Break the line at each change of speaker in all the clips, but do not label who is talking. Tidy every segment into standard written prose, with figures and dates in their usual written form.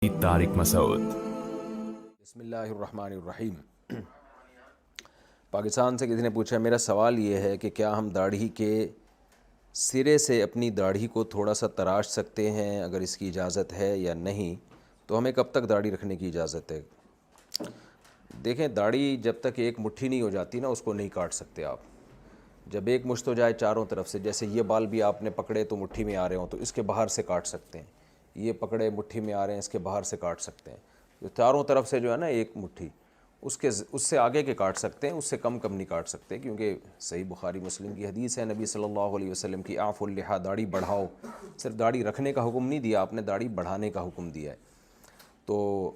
طارق مسعود۔
بسم اللہ الرحمن الرحیم۔ پاکستان سے کسی نے پوچھا، میرا سوال یہ ہے کہ کیا ہم داڑھی کے سرے سے اپنی داڑھی کو تھوڑا سا تراش سکتے ہیں؟ اگر اس کی اجازت ہے یا نہیں تو ہمیں کب تک داڑھی رکھنے کی اجازت ہے؟ دیکھیں، داڑھی جب تک ایک مٹھی نہیں ہو جاتی نا، اس کو نہیں کاٹ سکتے آپ۔ جب ایک مشت ہو جائے چاروں طرف سے، جیسے یہ بال بھی آپ نے پکڑے تو مٹھی میں آ رہے ہوں تو اس کے باہر سے کاٹ سکتے ہیں، یہ پکڑے مٹھی میں آ رہے ہیں اس کے باہر سے کاٹ سکتے ہیں، جو چاروں طرف سے جو ہے نا ایک مٹھی، اس سے آگے کے کاٹ سکتے ہیں، اس سے کم نہیں کاٹ سکتے، کیونکہ صحیح بخاری مسلم کی حدیث ہے، نبی صلی اللہ علیہ وسلم کی اعفوا اللحیٰ، داڑھی بڑھاؤ۔ صرف داڑھی رکھنے کا حکم نہیں دیا آپ نے، داڑھی بڑھانے کا حکم دیا ہے۔ تو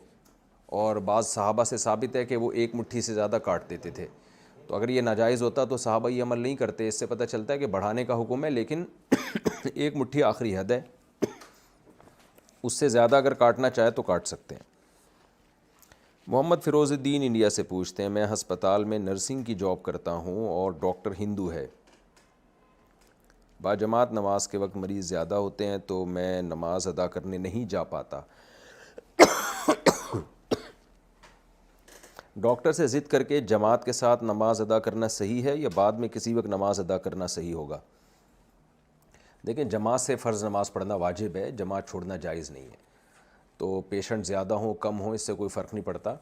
اور بعض صحابہ سے ثابت ہے کہ وہ ایک مٹھی سے زیادہ کاٹ دیتے تھے، تو اگر یہ ناجائز ہوتا تو صحابہ یہ عمل نہیں کرتے۔ اس سے پتہ چلتا ہے کہ بڑھانے کا حکم ہے، لیکن ایک مٹھی آخری حد ہے، اس سے زیادہ اگر کاٹنا چاہے تو کاٹ سکتے ہیں۔ محمد فیروز الدین انڈیا سے پوچھتے ہیں، میں ہسپتال میں نرسنگ کی جاب کرتا ہوں اور ڈاکٹر ہندو ہے، باجماعت نماز کے وقت مریض زیادہ ہوتے ہیں تو میں نماز ادا کرنے نہیں جا پاتا۔ ڈاکٹر سے ضد کر کے جماعت کے ساتھ نماز ادا کرنا صحیح ہے یا بعد میں کسی وقت نماز ادا کرنا صحیح ہوگا؟ دیکھیں، جماعت سے فرض نماز پڑھنا واجب ہے، جماعت چھوڑنا جائز نہیں ہے۔ تو پیشنٹ زیادہ ہوں کم ہوں اس سے کوئی فرق نہیں پڑتا۔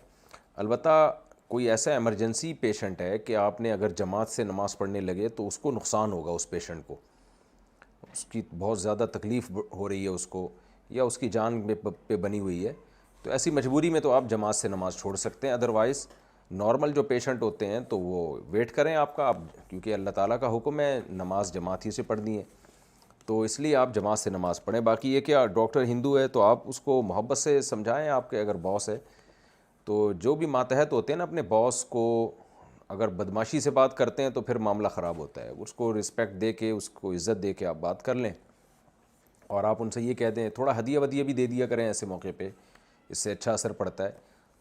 البتہ کوئی ایسا ایمرجنسی پیشنٹ ہے کہ آپ نے اگر جماعت سے نماز پڑھنے لگے تو اس کو نقصان ہوگا، اس پیشنٹ کو اس کی بہت زیادہ تکلیف ہو رہی ہے اس کو، یا اس کی جان پہ بنی ہوئی ہے، تو ایسی مجبوری میں تو آپ جماعت سے نماز چھوڑ سکتے ہیں۔ ادروائز نارمل جو پیشنٹ ہوتے ہیں تو وہ ویٹ کریں آپ کا، کیونکہ اللہ تعالیٰ کا حکم ہے نماز جماعت ہی سے پڑھنی ہے، تو اس لیے آپ جماعت سے نماز پڑھیں۔ باقی یہ کہ ڈاکٹر ہندو ہے تو آپ اس کو محبت سے سمجھائیں، آپ کے اگر باس ہے تو جو بھی ماتحت ہوتے ہیں نا اپنے باس کو اگر بدماشی سے بات کرتے ہیں تو پھر معاملہ خراب ہوتا ہے، اس کو رسپیکٹ دے کے، اس کو عزت دے کے آپ بات کر لیں، اور آپ ان سے یہ کہہ دیں، تھوڑا ہدیہ ودیہ بھی دے دیا کریں ایسے موقع پہ، اس سے اچھا اثر پڑتا ہے۔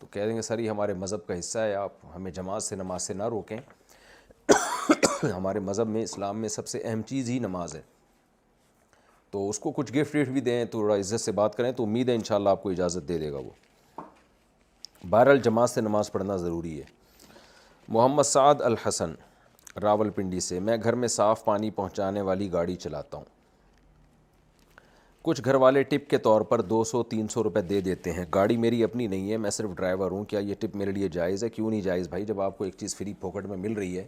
تو کہہ دیں گے سر یہ ہمارے مذہب کا حصہ ہے، آپ ہمیں جماعت سے نماز سے نہ روکیں، ہمارے مذہب میں اسلام میں سب سے اہم چیز ہی نماز ہے۔ تو اس کو کچھ گفٹ بھی دیں، تھوڑا عزت سے بات کریں، تو امید ہے انشاءاللہ آپ کو اجازت دے دے گا وہ۔ بہرحال جماعت سے نماز پڑھنا ضروری ہے۔ محمد سعد الحسن راولپنڈی سے، میں گھر میں صاف پانی پہنچانے والی گاڑی چلاتا ہوں، کچھ گھر والے ٹپ کے طور پر 200-300 روپے دے دیتے ہیں، گاڑی میری اپنی نہیں ہے، میں صرف ڈرائیور ہوں، کیا یہ ٹپ میرے لیے جائز ہے؟ کیوں نہیں جائز بھائی، جب آپ کو ایک چیز فری پاکٹ میں مل رہی ہے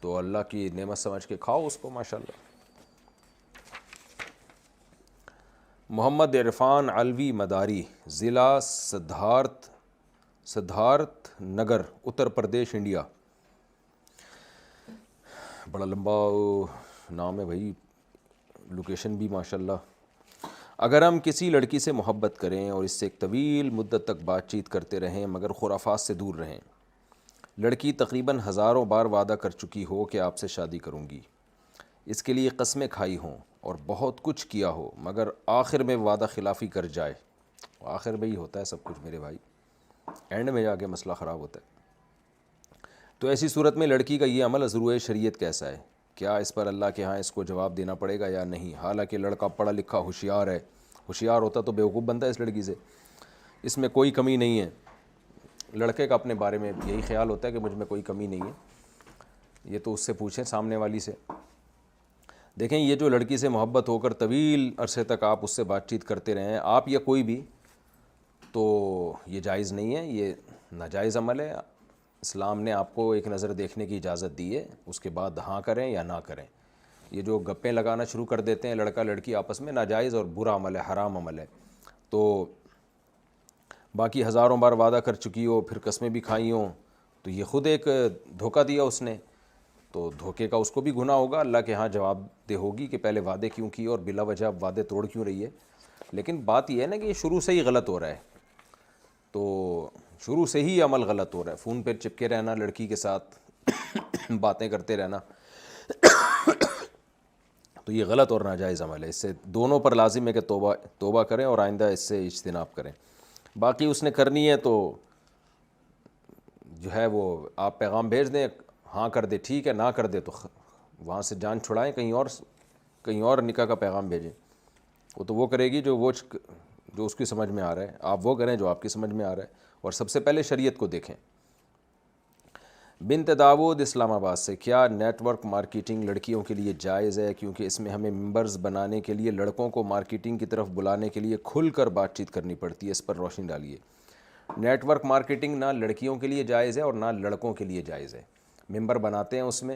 تو اللہ کی نعمت سمجھ کے کھاؤ اس کو، ماشاءاللہ۔ محمد عرفان علوی مداری، ضلع سدھارتھ نگر، اتر پردیش، انڈیا۔ بڑا لمبا نام ہے بھائی، لوکیشن بھی ماشاءاللہ۔ اگر ہم کسی لڑکی سے محبت کریں اور اس سے ایک طویل مدت تک بات چیت کرتے رہیں مگر خرافات سے دور رہیں، لڑکی تقریباً ہزاروں بار وعدہ کر چکی ہو کہ آپ سے شادی کروں گی، اس کے لیے قسمیں کھائی ہوں اور بہت کچھ کیا ہو، مگر آخر میں وعدہ خلافی کر جائے، آخر میں ہی ہوتا ہے سب کچھ میرے بھائی، اینڈ میں جا کے مسئلہ خراب ہوتا ہے، تو ایسی صورت میں لڑکی کا یہ عمل از روئے شریعت کیسا ہے؟ کیا اس پر اللہ کے ہاں اس کو جواب دینا پڑے گا یا نہیں؟ حالانکہ لڑکا پڑھا لکھا ہوشیار ہے، ہوشیار ہوتا تو بیوقوف بنتا ہے اس لڑکی سے، اس میں کوئی کمی نہیں ہے۔ لڑکے کا اپنے بارے میں یہی خیال ہوتا ہے کہ مجھ میں کوئی کمی نہیں ہے، یہ تو اس سے پوچھیں سامنے والی سے۔ دیکھیں، یہ جو لڑکی سے محبت ہو کر طویل عرصے تک آپ اس سے بات چیت کرتے رہیں، آپ یا کوئی بھی، تو یہ جائز نہیں ہے، یہ ناجائز عمل ہے۔ اسلام نے آپ کو ایک نظر دیکھنے کی اجازت دی ہے، اس کے بعد ہاں کریں یا نہ کریں۔ یہ جو گپیں لگانا شروع کر دیتے ہیں لڑکا لڑکی آپس میں، ناجائز اور برا عمل ہے، حرام عمل ہے۔ تو باقی ہزاروں بار وعدہ کر چکی ہو، پھر قسمیں بھی کھائی ہوں، تو یہ خود ایک دھوکہ دیا اس نے، تو دھوکے کا اس کو بھی گناہ ہوگا، اللہ کے ہاں جواب دہ ہوگی کہ پہلے وعدے کیوں کیے اور بلا وجہ وعدے توڑ کیوں رہی ہے۔ لیکن بات یہ ہے نا کہ یہ شروع سے ہی غلط ہو رہا ہے، تو شروع سے ہی عمل غلط ہو رہا ہے، فون پہ چپکے رہنا، لڑکی کے ساتھ باتیں کرتے رہنا، تو یہ غلط اور ناجائز عمل ہے، اس سے دونوں پر لازم ہے کہ توبہ کریں اور آئندہ اس سے اجتناب کریں۔ باقی اس نے کرنی ہے تو جو ہے وہ آپ پیغام بھیج دیں، ہاں کر دے ٹھیک ہے، نہ کر دے تو وہاں سے جان چھڑائیں، کہیں اور نکاح کا پیغام بھیجیں، وہ تو وہ کرے گی جو وہ جو اس کی سمجھ میں آ رہا ہے، آپ وہ کریں جو آپ کی سمجھ میں آ رہا ہے، اور سب سے پہلے شریعت کو دیکھیں۔ بنت داود اسلام آباد سے، کیا نیٹ ورک مارکیٹنگ لڑکیوں کے لیے جائز ہے؟ کیونکہ اس میں ہمیں ممبرز بنانے کے لیے لڑکوں کو مارکیٹنگ کی طرف بلانے کے لیے کھل کر بات چیت کرنی پڑتی ہے، اس پر روشنی ڈالیے۔ نیٹ ورک مارکیٹنگ نہ لڑکیوں کے لیے جائز ہے اور نہ لڑکوں کے لیے جائز ہے۔ ممبر بناتے ہیں اس میں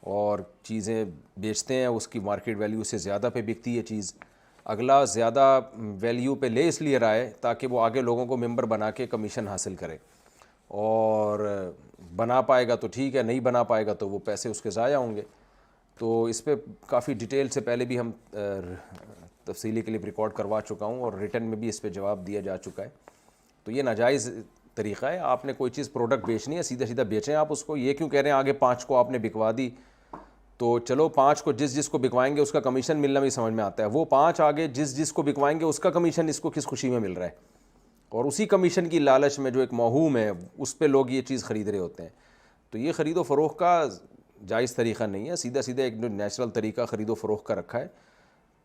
اور چیزیں بیچتے ہیں، اس کی مارکیٹ ویلیو سے زیادہ پہ بکتی ہے چیز، اگلا زیادہ ویلیو پہ لے اس لیے رہا ہے تاکہ وہ آگے لوگوں کو ممبر بنا کے کمیشن حاصل کرے، اور بنا پائے گا تو ٹھیک ہے، نہیں بنا پائے گا تو وہ پیسے اس کے ضائع ہوں گے۔ تو اس پہ کافی ڈیٹیل سے پہلے بھی ہم تفصیلی کلپ ریکارڈ کروا چکا ہوں، اور ریٹن میں بھی اس پہ جواب دیا جا چکا ہے۔ تو یہ ناجائز طریقہ ہے۔ آپ نے کوئی چیز پروڈکٹ بیچنی ہے، سیدھا سیدھا بیچیں آپ اس کو، یہ کیوں کہہ رہے ہیں آگے 5 کو آپ نے بکوا دی تو چلو 5 کو جس کو بکوائیں گے اس کا کمیشن ملنا بھی سمجھ میں آتا ہے، وہ 5 آگے جس کو بکوائیں گے اس کا کمیشن اس کو کس خوشی میں مل رہا ہے، اور اسی کمیشن کی لالچ میں جو ایک موہوم ہے اس پہ لوگ یہ چیز خرید رہے ہوتے ہیں۔ تو یہ خرید و فروخت کا جائز طریقہ نہیں ہے، سیدھا سیدھا ایک جو نیچرل طریقہ خرید و فروخت کا رکھا ہے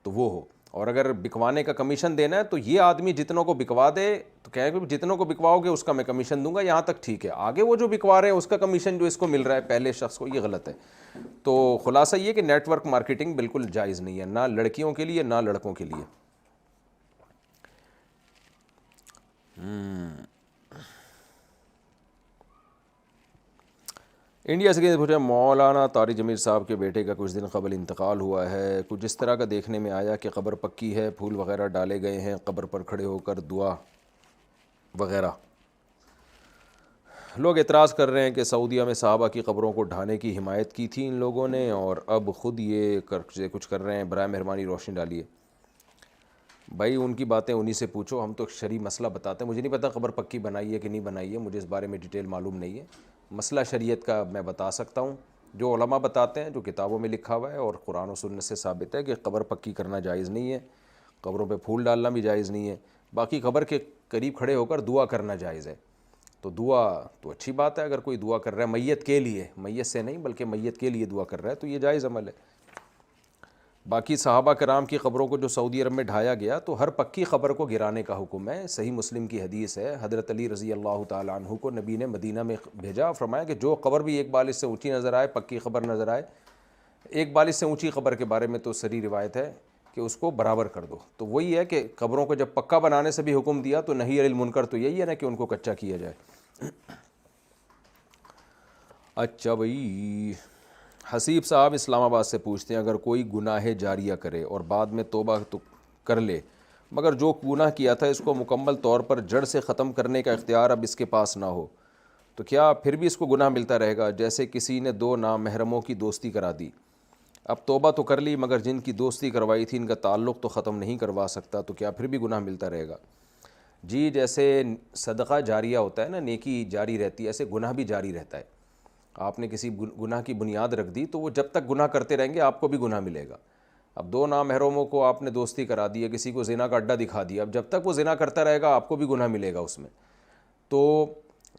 تو وہ ہو۔ اور اگر بکوانے کا کمیشن دینا ہے تو یہ آدمی جتنوں کو بکوا دے تو کہیں کہ جتنوں کو بکواؤ گے اس کا میں کمیشن دوں گا، یہاں تک ٹھیک ہے، آگے وہ جو بکوا رہے ہیں اس کا کمیشن جو اس کو مل رہا ہے پہلے شخص کو، یہ غلط ہے۔ تو خلاصہ یہ کہ نیٹ ورک مارکیٹنگ بالکل جائز نہیں ہے، نہ لڑکیوں کے لیے نہ لڑکوں کے لیے۔ انڈیا سے پوچھا، مولانا طارق جمیل صاحب کے بیٹے کا کچھ دن قبل انتقال ہوا ہے، کچھ اس طرح کا دیکھنے میں آیا کہ قبر پکی ہے، پھول وغیرہ ڈالے گئے ہیں، قبر پر کھڑے ہو کر دعا وغیرہ۔ لوگ اعتراض کر رہے ہیں کہ سعودیہ میں صحابہ کی قبروں کو ڈھانے کی حمایت کی تھی ان لوگوں نے، اور اب خود یہ کچھ کر رہے ہیں، برائے مہربانی روشنی ڈالیے۔ بھائی ان کی باتیں انہی سے پوچھو، ہم تو شرعی مسئلہ بتاتے ہیں۔ مجھے نہیں پتہ قبر پکی بنائی ہے کہ نہیں بنائی ہے، مجھے اس بارے میں ڈیٹیل معلوم نہیں ہے۔ مسئلہ شریعت کا میں بتا سکتا ہوں، جو علماء بتاتے ہیں، جو کتابوں میں لکھا ہوا ہے اور قرآن و سنت سے ثابت ہے کہ قبر پکی کرنا جائز نہیں ہے، قبروں پہ پھول ڈالنا بھی جائز نہیں ہے، باقی قبر کے قریب کھڑے ہو کر دعا کرنا جائز ہے۔ تو دعا تو اچھی بات ہے، اگر کوئی دعا کر رہا ہے میت کے لیے، میت سے نہیں بلکہ میت کے لیے دعا کر رہا ہے تو یہ جائز عمل ہے۔ باقی صحابہ کرام کی قبروں کو جو سعودی عرب میں ڈھایا گیا تو ہر پکی قبر کو گرانے کا حکم ہے۔ صحیح مسلم کی حدیث ہے، حضرت علی رضی اللہ تعالیٰ عنہ کو نبی نے مدینہ میں بھیجا، فرمایا کہ جو قبر بھی ایک بالش سے اونچی نظر آئے، پکی قبر نظر آئے، ایک بالش سے اونچی قبر کے بارے میں تو صریح روایت ہے کہ اس کو برابر کر دو۔ تو وہی ہے کہ قبروں کو جب پکا بنانے سے بھی حکم دیا تو نہی عن المنکر تو یہی ہے نا کہ ان کو کچا کیا جائے۔ اچھا بھائی، حسیب صاحب اسلام آباد سے پوچھتے ہیں، اگر کوئی گناہ جاریہ کرے اور بعد میں توبہ تو کر لے، مگر جو گناہ کیا تھا اس کو مکمل طور پر جڑ سے ختم کرنے کا اختیار اب اس کے پاس نہ ہو، تو کیا پھر بھی اس کو گناہ ملتا رہے گا؟ جیسے کسی نے 2 نامحرموں کی دوستی کرا دی، اب توبہ تو کر لی مگر جن کی دوستی کروائی تھی ان کا تعلق تو ختم نہیں کروا سکتا، تو کیا پھر بھی گناہ ملتا رہے گا؟ جی، جیسے صدقہ جاریہ ہوتا ہے نا، نیکی جاری رہتی ہے، ایسے گناہ بھی جاری رہتا ہے۔ آپ نے کسی گناہ کی بنیاد رکھ دی تو وہ جب تک گناہ کرتے رہیں گے آپ کو بھی گناہ ملے گا۔ اب 2 نامحرموں کو آپ نے دوستی کرا دی ہے، کسی کو زنا کا اڈا دکھا دیا، اب جب تک وہ زنا کرتا رہے گا آپ کو بھی گناہ ملے گا اس میں۔ تو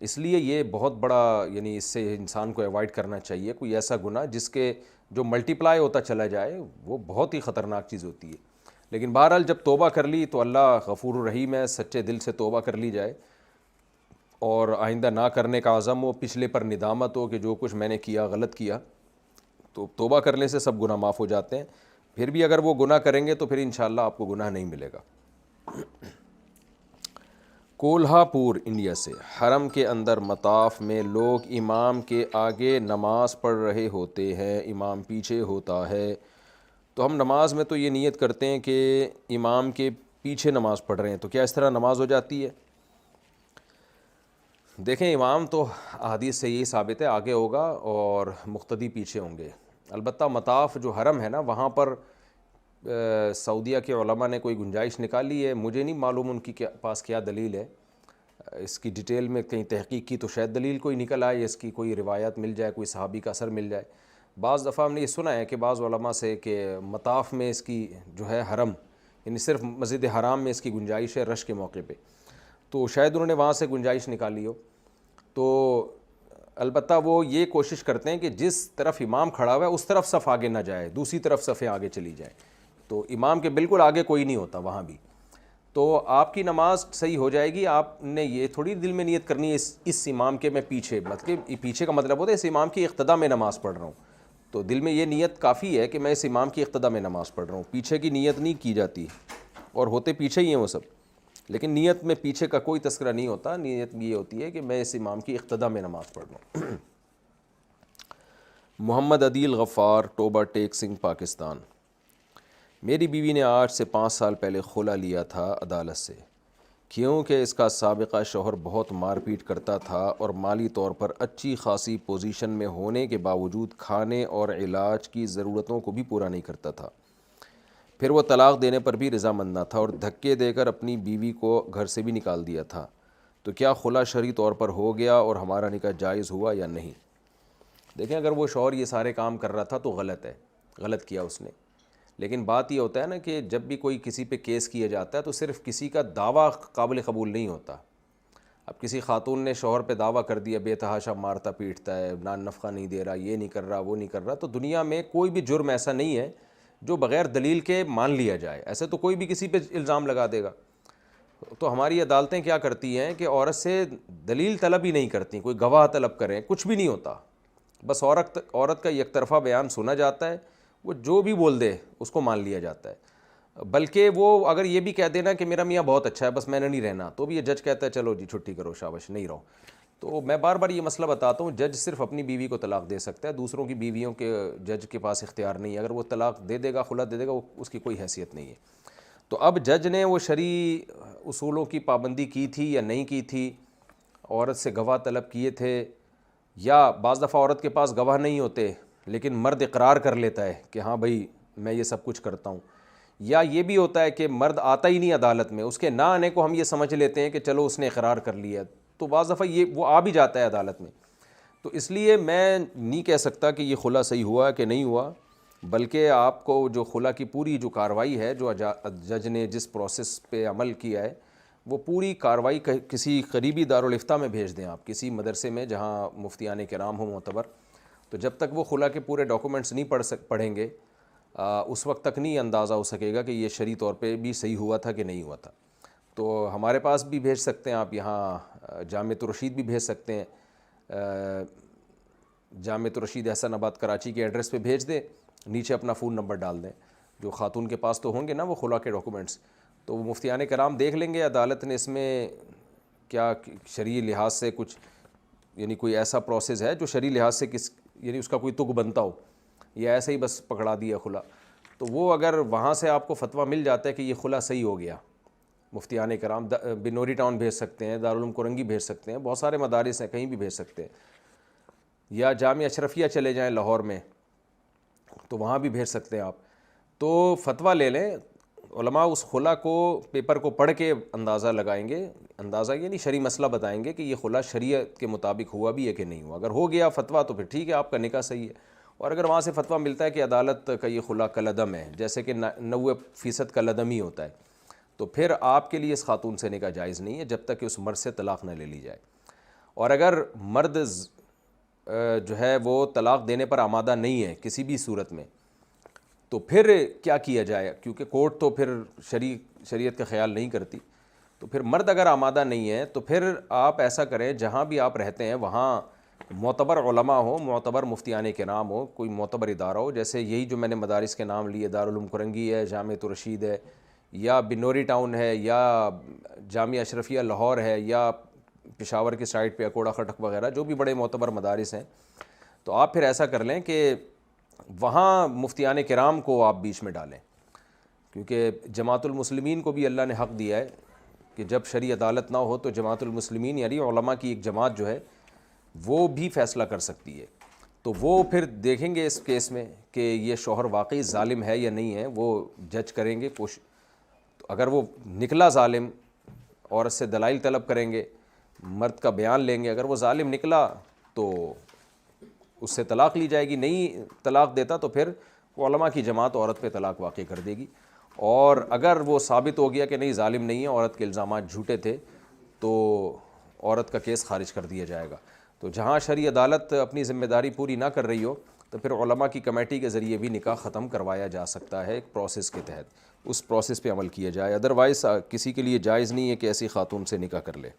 اس لیے یہ بہت بڑا، یعنی اس سے انسان کو ایوائڈ کرنا چاہیے کوئی ایسا گناہ جس کے جو ملٹیپلائی ہوتا چلا جائے، وہ بہت ہی خطرناک چیز ہوتی ہے۔ لیکن بہرحال جب توبہ کر لی تو اللہ غفور الرحیم ہے، سچے دل سے توبہ کر لی جائے اور آئندہ نہ کرنے کا عزم ہو، پچھلے پر ندامت ہو کہ جو کچھ میں نے کیا غلط کیا، تو توبہ کرنے سے سب گناہ معاف ہو جاتے ہیں۔ پھر بھی اگر وہ گناہ کریں گے تو پھر انشاءاللہ آپ کو گناہ نہیں ملے گا۔ کولہا پور انڈیا سے، حرم کے اندر مطاف میں لوگ امام کے آگے نماز پڑھ رہے ہوتے ہیں، امام پیچھے ہوتا ہے، تو ہم نماز میں تو یہ نیت کرتے ہیں کہ امام کے پیچھے نماز پڑھ رہے ہیں، تو کیا اس طرح نماز ہو جاتی ہے؟ دیکھیں، امام تو احادیث سے یہی ثابت ہے آگے ہوگا اور مقتدی پیچھے ہوں گے۔ البتہ مطاف جو حرم ہے نا، وہاں پر سعودیہ کے علماء نے کوئی گنجائش نکالی ہے، مجھے نہیں معلوم ان کی پاس کیا دلیل ہے، اس کی ڈیٹیل میں کہیں تحقیق کی تو شاید دلیل کوئی نکل آئے، اس کی کوئی روایت مل جائے، کوئی صحابی کا اثر مل جائے۔ بعض دفعہ ہم نے یہ سنا ہے کہ بعض علماء سے کہ مطاف میں اس کی جو ہے حرم، یعنی صرف مسجد حرام میں اس کی گنجائش ہے رش کے موقع پہ، تو شاید انہوں نے وہاں سے گنجائش نکالی ہو۔ تو البتہ وہ یہ کوشش کرتے ہیں کہ جس طرف امام کھڑا ہوا ہے اس طرف صف آگے نہ جائے، دوسری طرف صفیں آگے چلی جائیں، تو امام کے بالکل آگے کوئی نہیں ہوتا وہاں بھی۔ تو آپ کی نماز صحیح ہو جائے گی. آپ نے یہ تھوڑی دل میں نیت کرنی ہے اس امام کے میں پیچھے، مطلب پیچھے کا مطلب ہوتا ہے اس امام کی اقتدا میں نماز پڑھ رہا ہوں، تو دل میں یہ نیت کافی ہے کہ میں اس امام کی اقتدا میں نماز پڑھ رہا ہوں. پیچھے کی نیت نہیں کی جاتی، اور ہوتے پیچھے ہی ہیں وہ سب، لیکن نیت میں پیچھے کا کوئی تذکرہ نہیں ہوتا. نیت یہ ہوتی ہے کہ میں اس امام کی اقتدا میں نماز پڑھ رہا ہوں. محمد عدیل غفار، ٹوبہ ٹیک سنگھ، پاکستان. میری بیوی نے آج سے 5 سال پہلے خلا لیا تھا عدالت سے، کیونکہ اس کا سابقہ شوہر بہت مار پیٹ کرتا تھا اور مالی طور پر اچھی خاصی پوزیشن میں ہونے کے باوجود کھانے اور علاج کی ضرورتوں کو بھی پورا نہیں کرتا تھا. پھر وہ طلاق دینے پر بھی رضامند نہ تھا اور دھکے دے کر اپنی بیوی کو گھر سے بھی نکال دیا تھا. تو کیا خلا شرعی طور پر ہو گیا اور ہمارا نکاح جائز ہوا یا نہیں؟ دیکھیں، اگر وہ شوہر یہ سارے کام کر رہا تھا تو غلط ہے، غلط کیا اس نے. لیکن بات یہ ہوتا ہے نا کہ جب بھی کوئی کسی پہ کیس کیا جاتا ہے تو صرف کسی کا دعویٰ قابل قبول نہیں ہوتا. اب کسی خاتون نے شوہر پہ دعویٰ کر دیا بے تحاشا مارتا پیٹتا ہے، نان نفقہ نہیں دے رہا، یہ نہیں کر رہا، وہ نہیں کر رہا، تو دنیا میں کوئی بھی جرم ایسا نہیں ہے جو بغیر دلیل کے مان لیا جائے. ایسے تو کوئی بھی کسی پہ الزام لگا دے گا. تو ہماری عدالتیں کیا کرتی ہیں کہ عورت سے دلیل طلب ہی نہیں کرتی، کوئی گواہ طلب کریں، کچھ بھی نہیں ہوتا. بس عورت کا یک طرفہ بیان سنا جاتا ہے، وہ جو بھی بول دے اس کو مان لیا جاتا ہے. بلکہ وہ اگر یہ بھی کہہ دینا کہ میرا میاں بہت اچھا ہے بس میں نے نہیں رہنا، تو بھی یہ جج کہتا ہے چلو جی چھٹی کرو، شاباش، نہیں رہو. تو میں بار بار یہ مسئلہ بتاتا ہوں، جج صرف اپنی بیوی کو طلاق دے سکتا ہے، دوسروں کی بیویوں کے جج کے پاس اختیار نہیں ہے. اگر وہ طلاق دے دے گا، خلا دے دے گا، اس کی کوئی حیثیت نہیں ہے. تو اب جج نے وہ شرعی اصولوں کی پابندی کی تھی یا نہیں کی تھی، عورت سے گواہ طلب کیے تھے، یا بعض دفعہ عورت کے پاس گواہ نہیں ہوتے لیکن مرد اقرار کر لیتا ہے کہ ہاں بھائی میں یہ سب کچھ کرتا ہوں، یا یہ بھی ہوتا ہے کہ مرد آتا ہی نہیں عدالت میں، اس کے نہ آنے کو ہم یہ سمجھ لیتے ہیں کہ چلو اس نے اقرار کر لیا، تو بعض دفعہ وہ آ بھی جاتا ہے عدالت میں. تو اس لیے میں نہیں کہہ سکتا کہ یہ خلا صحیح ہوا کہ نہیں ہوا، بلکہ آپ کو جو خلا کی پوری جو کارروائی ہے، جو جج نے جس پروسیس پہ عمل کیا ہے، وہ پوری کارروائی کسی قریبی دارالافتاء میں بھیج دیں آپ، کسی مدرسے میں جہاں مفتیان کرام ہوں معتبر. تو جب تک وہ خلا کے پورے ڈاکومنٹس نہیں پڑھیں گے، اس وقت تک نہیں اندازہ ہو سکے گا کہ یہ شرعی طور پہ بھی صحیح ہوا تھا کہ نہیں ہوا تھا. تو ہمارے پاس بھی بھیج سکتے ہیں آپ، یہاں جامعۃ الرشید بھی بھیج سکتے ہیں، جامعۃ الرشید احسن آباد کراچی کے ایڈریس پہ بھیج دیں، نیچے اپنا فون نمبر ڈال دیں. جو خاتون کے پاس تو ہوں گے نا وہ خلا کے ڈاکومنٹس، تو وہ مفتیان کرام دیکھ لیں گے عدالت نے اس میں کیا شرعی لحاظ سے کچھ، یعنی کوئی ایسا پروسیس ہے جو شرعی لحاظ سے یعنی اس کا کوئی تگ بنتا ہو، یا ایسے ہی بس پکڑا دیا خلا. تو وہ اگر وہاں سے آپ کو فتویٰ مل جاتا ہے کہ یہ خلا صحیح ہو گیا، مفتیان کرام بنوری ٹاؤن بھیج سکتے ہیں، دارالعلوم کرنگی بھیج سکتے ہیں، بہت سارے مدارس ہیں، کہیں بھی بھیج سکتے ہیں، یا جامعہ اشرفیہ چلے جائیں لاہور میں تو وہاں بھی بھیج سکتے ہیں آپ. تو فتویٰ لے لیں، علماء اس خلا کو پیپر کو پڑھ کے اندازہ لگائیں گے، اندازہ یعنی شرعی مسئلہ بتائیں گے کہ یہ خلا شریعت کے مطابق ہوا بھی ہے کہ نہیں ہوا. اگر ہو گیا فتویٰ تو پھر ٹھیک ہے، آپ کا نکاح صحیح ہے. اور اگر وہاں سے فتویٰ ملتا ہے کہ عدالت کا یہ خلا کالعدم ہے، جیسے کہ 90% کالعدم ہی ہوتا ہے، تو پھر آپ کے لیے اس خاتون سے نکاح جائز نہیں ہے جب تک کہ اس مرد سے طلاق نہ لے لی جائے. اور اگر مرد جو ہے وہ طلاق دینے پر آمادہ نہیں ہے کسی بھی صورت میں، تو پھر کیا کیا جائے، کیونکہ کورٹ تو پھر شریعت کا خیال نہیں کرتی. تو پھر مرد اگر آمادہ نہیں ہے تو پھر آپ ایسا کریں، جہاں بھی آپ رہتے ہیں وہاں معتبر علماء ہو، معتبر مفتیان کرام ہو، کوئی معتبر ادارہ ہو، جیسے یہی جو میں نے مدارس کے نام لیے، دارالعلوم کرنگی ہے، جامعۃ الرشید ہے، یا بنوری ٹاؤن ہے، یا جامعہ اشرفیہ لاہور ہے، یا پشاور کی سائٹ پہ اکوڑا خٹک وغیرہ، جو بھی بڑے معتبر مدارس ہیں. تو آپ پھر ایسا کر لیں کہ وہاں مفتیان کرام کو آپ بیچ میں ڈالیں، کیونکہ جماعت المسلمین کو بھی اللہ نے حق دیا ہے کہ جب شرعی عدالت نہ ہو تو جماعت المسلمین یعنی علماء کی ایک جماعت جو ہے وہ بھی فیصلہ کر سکتی ہے. تو وہ پھر دیکھیں گے اس کیس میں کہ یہ شوہر واقعی ظالم ہے یا نہیں ہے، وہ جج کریں گے. اگر وہ نکلا ظالم، عورت سے دلائل طلب کریں گے، مرد کا بیان لیں گے. اگر وہ ظالم نکلا تو اس سے طلاق لی جائے گی، نہیں طلاق دیتا تو پھر علماء کی جماعت عورت پہ طلاق واقع کر دے گی. اور اگر وہ ثابت ہو گیا کہ نہیں ظالم نہیں ہے، عورت کے الزامات جھوٹے تھے، تو عورت کا کیس خارج کر دیا جائے گا. تو جہاں شرعی عدالت اپنی ذمہ داری پوری نہ کر رہی ہو تو پھر علماء کی کمیٹی کے ذریعے بھی نکاح ختم کروایا جا سکتا ہے ایک پروسیس کے تحت. اس پروسیس پہ عمل کیا جائے. ادروائز کسی کے لیے جائز نہیں ہے کہ ایسی خاتون سے نکاح کر لے.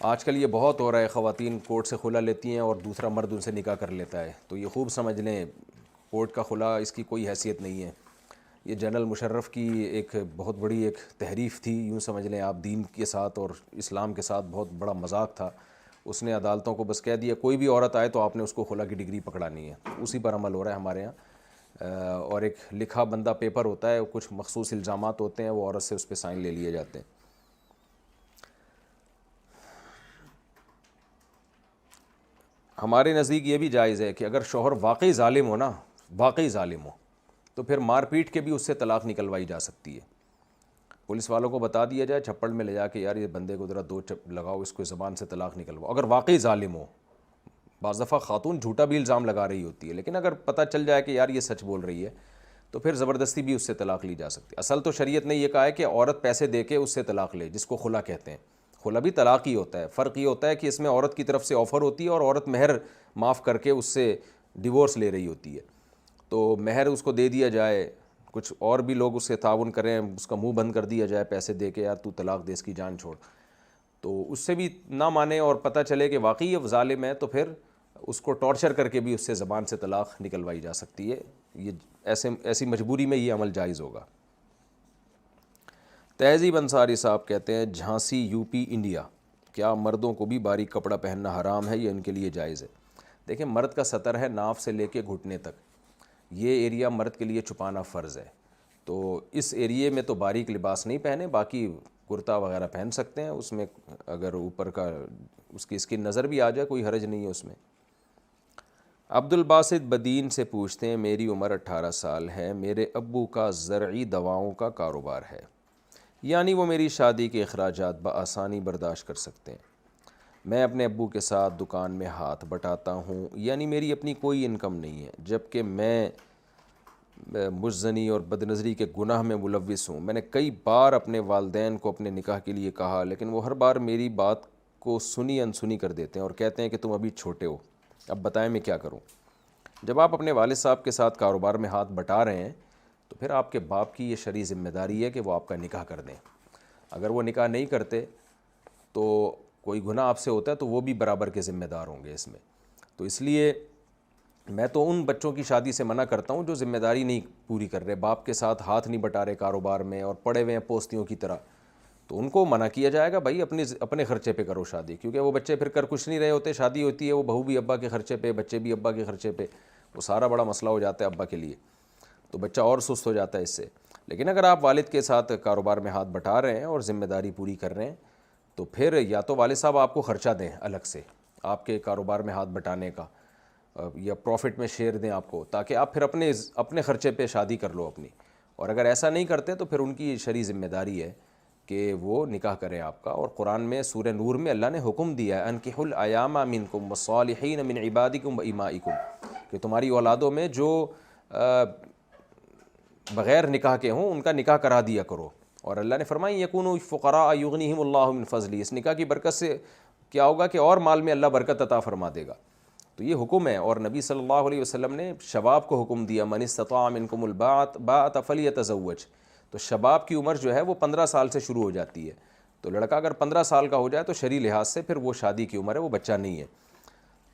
آج کل یہ بہت ہو رہا ہے، خواتین کورٹ سے خلا لیتی ہیں اور دوسرا مرد ان سے نکاح کر لیتا ہے. تو یہ خوب سمجھ لیں کورٹ کا خلا اس کی کوئی حیثیت نہیں ہے. یہ جنرل مشرف کی ایک بہت بڑی ایک تحریف تھی، یوں سمجھ لیں آپ، دین کے ساتھ اور اسلام کے ساتھ بہت بڑا مذاق تھا. اس نے عدالتوں کو بس کہہ دیا کوئی بھی عورت آئے تو آپ نے اس کو خلا کی ڈگری پکڑانی ہے. اسی پر عمل ہو رہا ہے ہمارے یہاں. اور ایک لکھا بندہ پیپر ہوتا ہے، کچھ مخصوص الزامات ہوتے ہیں، وہ عورت سے اس پہ سائن لے لیے جاتے ہیں. ہمارے نزدیک یہ بھی جائز ہے کہ اگر شوہر واقعی ظالم ہو نا، واقعی ظالم ہو، تو پھر مار پیٹ کے بھی اس سے طلاق نکلوائی جا سکتی ہے. پولیس والوں کو بتا دیا جائے چھپڑ میں لے جا کے، یار یہ بندے کو ذرا دو چپ لگاؤ، اس کو زبان سے طلاق نکلواؤ، اگر واقعی ظالم ہو. بعض دفعہ خاتون جھوٹا بھی الزام لگا رہی ہوتی ہے، لیکن اگر پتہ چل جائے کہ یار یہ سچ بول رہی ہے تو پھر زبردستی بھی اس سے طلاق لی جا سکتی ہے. اصل تو شریعت نے یہ کہا ہے کہ عورت پیسے دے کے اس سے طلاق لے، جس کو خلا کہتے ہیں. خلا بھی طلاق ہی ہوتا ہے، فرق یہ ہوتا ہے کہ اس میں عورت کی طرف سے آفر ہوتی ہے اور عورت مہر معاف کر کے اس سے ڈیورس لے رہی ہوتی ہے. تو مہر اس کو دے دیا جائے، کچھ اور بھی لوگ اس سے تعاون کریں، اس کا منہ بند کر دیا جائے پیسے دے کے، یار تو طلاق دے، اس کی جان چھوڑ. تو اس سے بھی نہ مانے اور پتہ چلے کہ واقعی یہ ظالم ہے تو پھر اس کو ٹارچر کر کے بھی اس سے زبان سے طلاق نکلوائی جا سکتی ہے. یہ ایسی مجبوری میں یہ عمل جائز ہوگا. تہذیب انصاری صاحب کہتے ہیں جھانسی یو پی انڈیا، کیا مردوں کو بھی باریک کپڑا پہننا حرام ہے یا ان کے لیے جائز ہے؟ دیکھیں مرد کا سطر ہے ناف سے لے کے گھٹنے تک، یہ ایریا مرد کے لیے چھپانا فرض ہے. تو اس ایریے میں تو باریک لباس نہیں پہنے، باقی کرتا وغیرہ پہن سکتے ہیں. اس میں اگر اوپر کا اس کی اسکن نظر بھی آ جائے کوئی حرج نہیں ہے اس میں. عبد الباسط بدین سے پوچھتے ہیں میری عمر 18 سال ہے، میرے ابو کا زرعی دواؤں کا کاروبار ہے، یعنی وہ میری شادی کے اخراجات بآسانی برداشت کر سکتے ہیں. میں اپنے ابو کے ساتھ دکان میں ہاتھ بٹاتا ہوں، یعنی میری اپنی کوئی انکم نہیں ہے، جبکہ میں مجزنی اور بدنظری کے گناہ میں ملوث ہوں. میں نے کئی بار اپنے والدین کو اپنے نکاح کے لیے کہا، لیکن وہ ہر بار میری بات کو سنی انسنی کر دیتے ہیں اور کہتے ہیں کہ تم ابھی چھوٹے ہو. اب بتائیں میں کیا کروں؟ جب آپ اپنے والد صاحب کے ساتھ کاروبار میں ہاتھ بٹا رہے ہیں تو پھر آپ کے باپ کی یہ شرعی ذمہ داری ہے کہ وہ آپ کا نکاح کر دیں. اگر وہ نکاح نہیں کرتے تو کوئی گناہ آپ سے ہوتا ہے تو وہ بھی برابر کے ذمہ دار ہوں گے اس میں. تو اس لیے میں تو ان بچوں کی شادی سے منع کرتا ہوں جو ذمہ داری نہیں پوری کر رہے، باپ کے ساتھ ہاتھ نہیں بٹا رہے کاروبار میں اور پڑے ہوئے ہیں پوستیوں کی طرح. تو ان کو منع کیا جائے گا بھائی اپنے خرچے پہ کرو شادی، کیونکہ وہ بچے پھر کر کچھ نہیں رہے ہوتے. شادی ہوتی ہے وہ بہو بھی ابا کے خرچے پہ، بچے بھی ابا کے خرچے پہ، وہ سارا بڑا مسئلہ ہو جاتا ہے ابا کے لیے، تو بچہ اور سست ہو جاتا ہے اس سے. لیکن اگر آپ والد کے ساتھ کاروبار میں ہاتھ بٹا رہے ہیں اور ذمہ داری پوری کر رہے ہیں تو پھر یا تو والد صاحب آپ کو خرچہ دیں الگ سے آپ کے کاروبار میں ہاتھ بٹانے کا، یا پروفٹ میں شیئر دیں آپ کو، تاکہ آپ پھر اپنے خرچے پہ شادی کر لو اپنی. اور اگر ایسا نہیں کرتے تو پھر ان کی شرعی ذمہ داری ہے کہ وہ نکاح کریں آپ کا. اور قرآن میں سورہ نور میں اللہ نے حکم دیا ہے انکحوا الایام منکم والصالحین من عبادکم و امائکم، کہ تمہاری اولادوں میں جو بغیر نکاح کے ہوں ان کا نکاح کرا دیا کرو. اور اللہ نے فرمایا یکونوا فقراء یغنیہم اللہ من فضلہ، اس نکاح کی برکت سے کیا ہوگا کہ اور مال میں اللہ برکت عطا فرما دے گا. تو یہ حکم ہے. اور نبی صلی اللہ علیہ وسلم نے شباب کو حکم دیا من استطاع منکم الباءۃ فلیتزوج. تو شباب کی عمر جو ہے وہ 15 سال سے شروع ہو جاتی ہے. تو لڑکا اگر 15 سال کا ہو جائے تو شرعی لحاظ سے پھر وہ شادی کی عمر ہے، وہ بچہ نہیں ہے.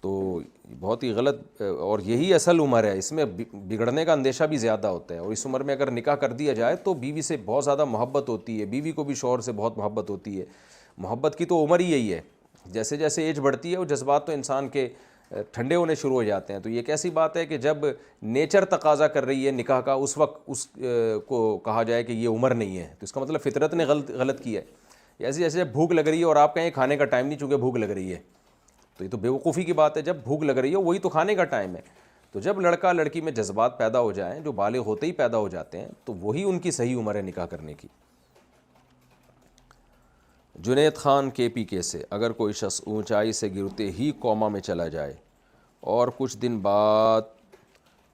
تو بہت ہی غلط، اور یہی اصل عمر ہے، اس میں بگڑنے کا اندیشہ بھی زیادہ ہوتا ہے. اور اس عمر میں اگر نکاح کر دیا جائے تو بیوی سے بہت زیادہ محبت ہوتی ہے، بیوی کو بھی شوہر سے بہت محبت ہوتی ہے. محبت کی تو عمر ہی یہی ہے. جیسے جیسے ایج بڑھتی ہے وہ جذبات تو انسان کے ٹھنڈے ہونے شروع ہو جاتے ہیں. تو یہ کیسی بات ہے کہ جب نیچر تقاضا کر رہی ہے نکاح کا اس وقت اس کو کہا جائے کہ یہ عمر نہیں ہے، تو اس کا مطلب فطرت نے غلط کیا ہے. ایسے جیسے جب بھوک لگ رہی ہے اور آپ کہیں کھانے کا ٹائم نہیں چونکہ بھوک لگ رہی ہے، تو یہ تو بیوقوفی کی بات ہے. جب بھوک لگ رہی ہے وہی تو کھانے کا ٹائم ہے. تو جب لڑکا لڑکی میں جذبات پیدا ہو جائیں جو بالغ ہوتے ہی پیدا ہو جاتے ہیں تو وہی ان کی صحیح عمر ہے نکاح کرنے کی. جنید خان کے پی کے سے، اگر کوئی شخص اونچائی سے گرتے ہی کوما میں چلا جائے اور کچھ دن بعد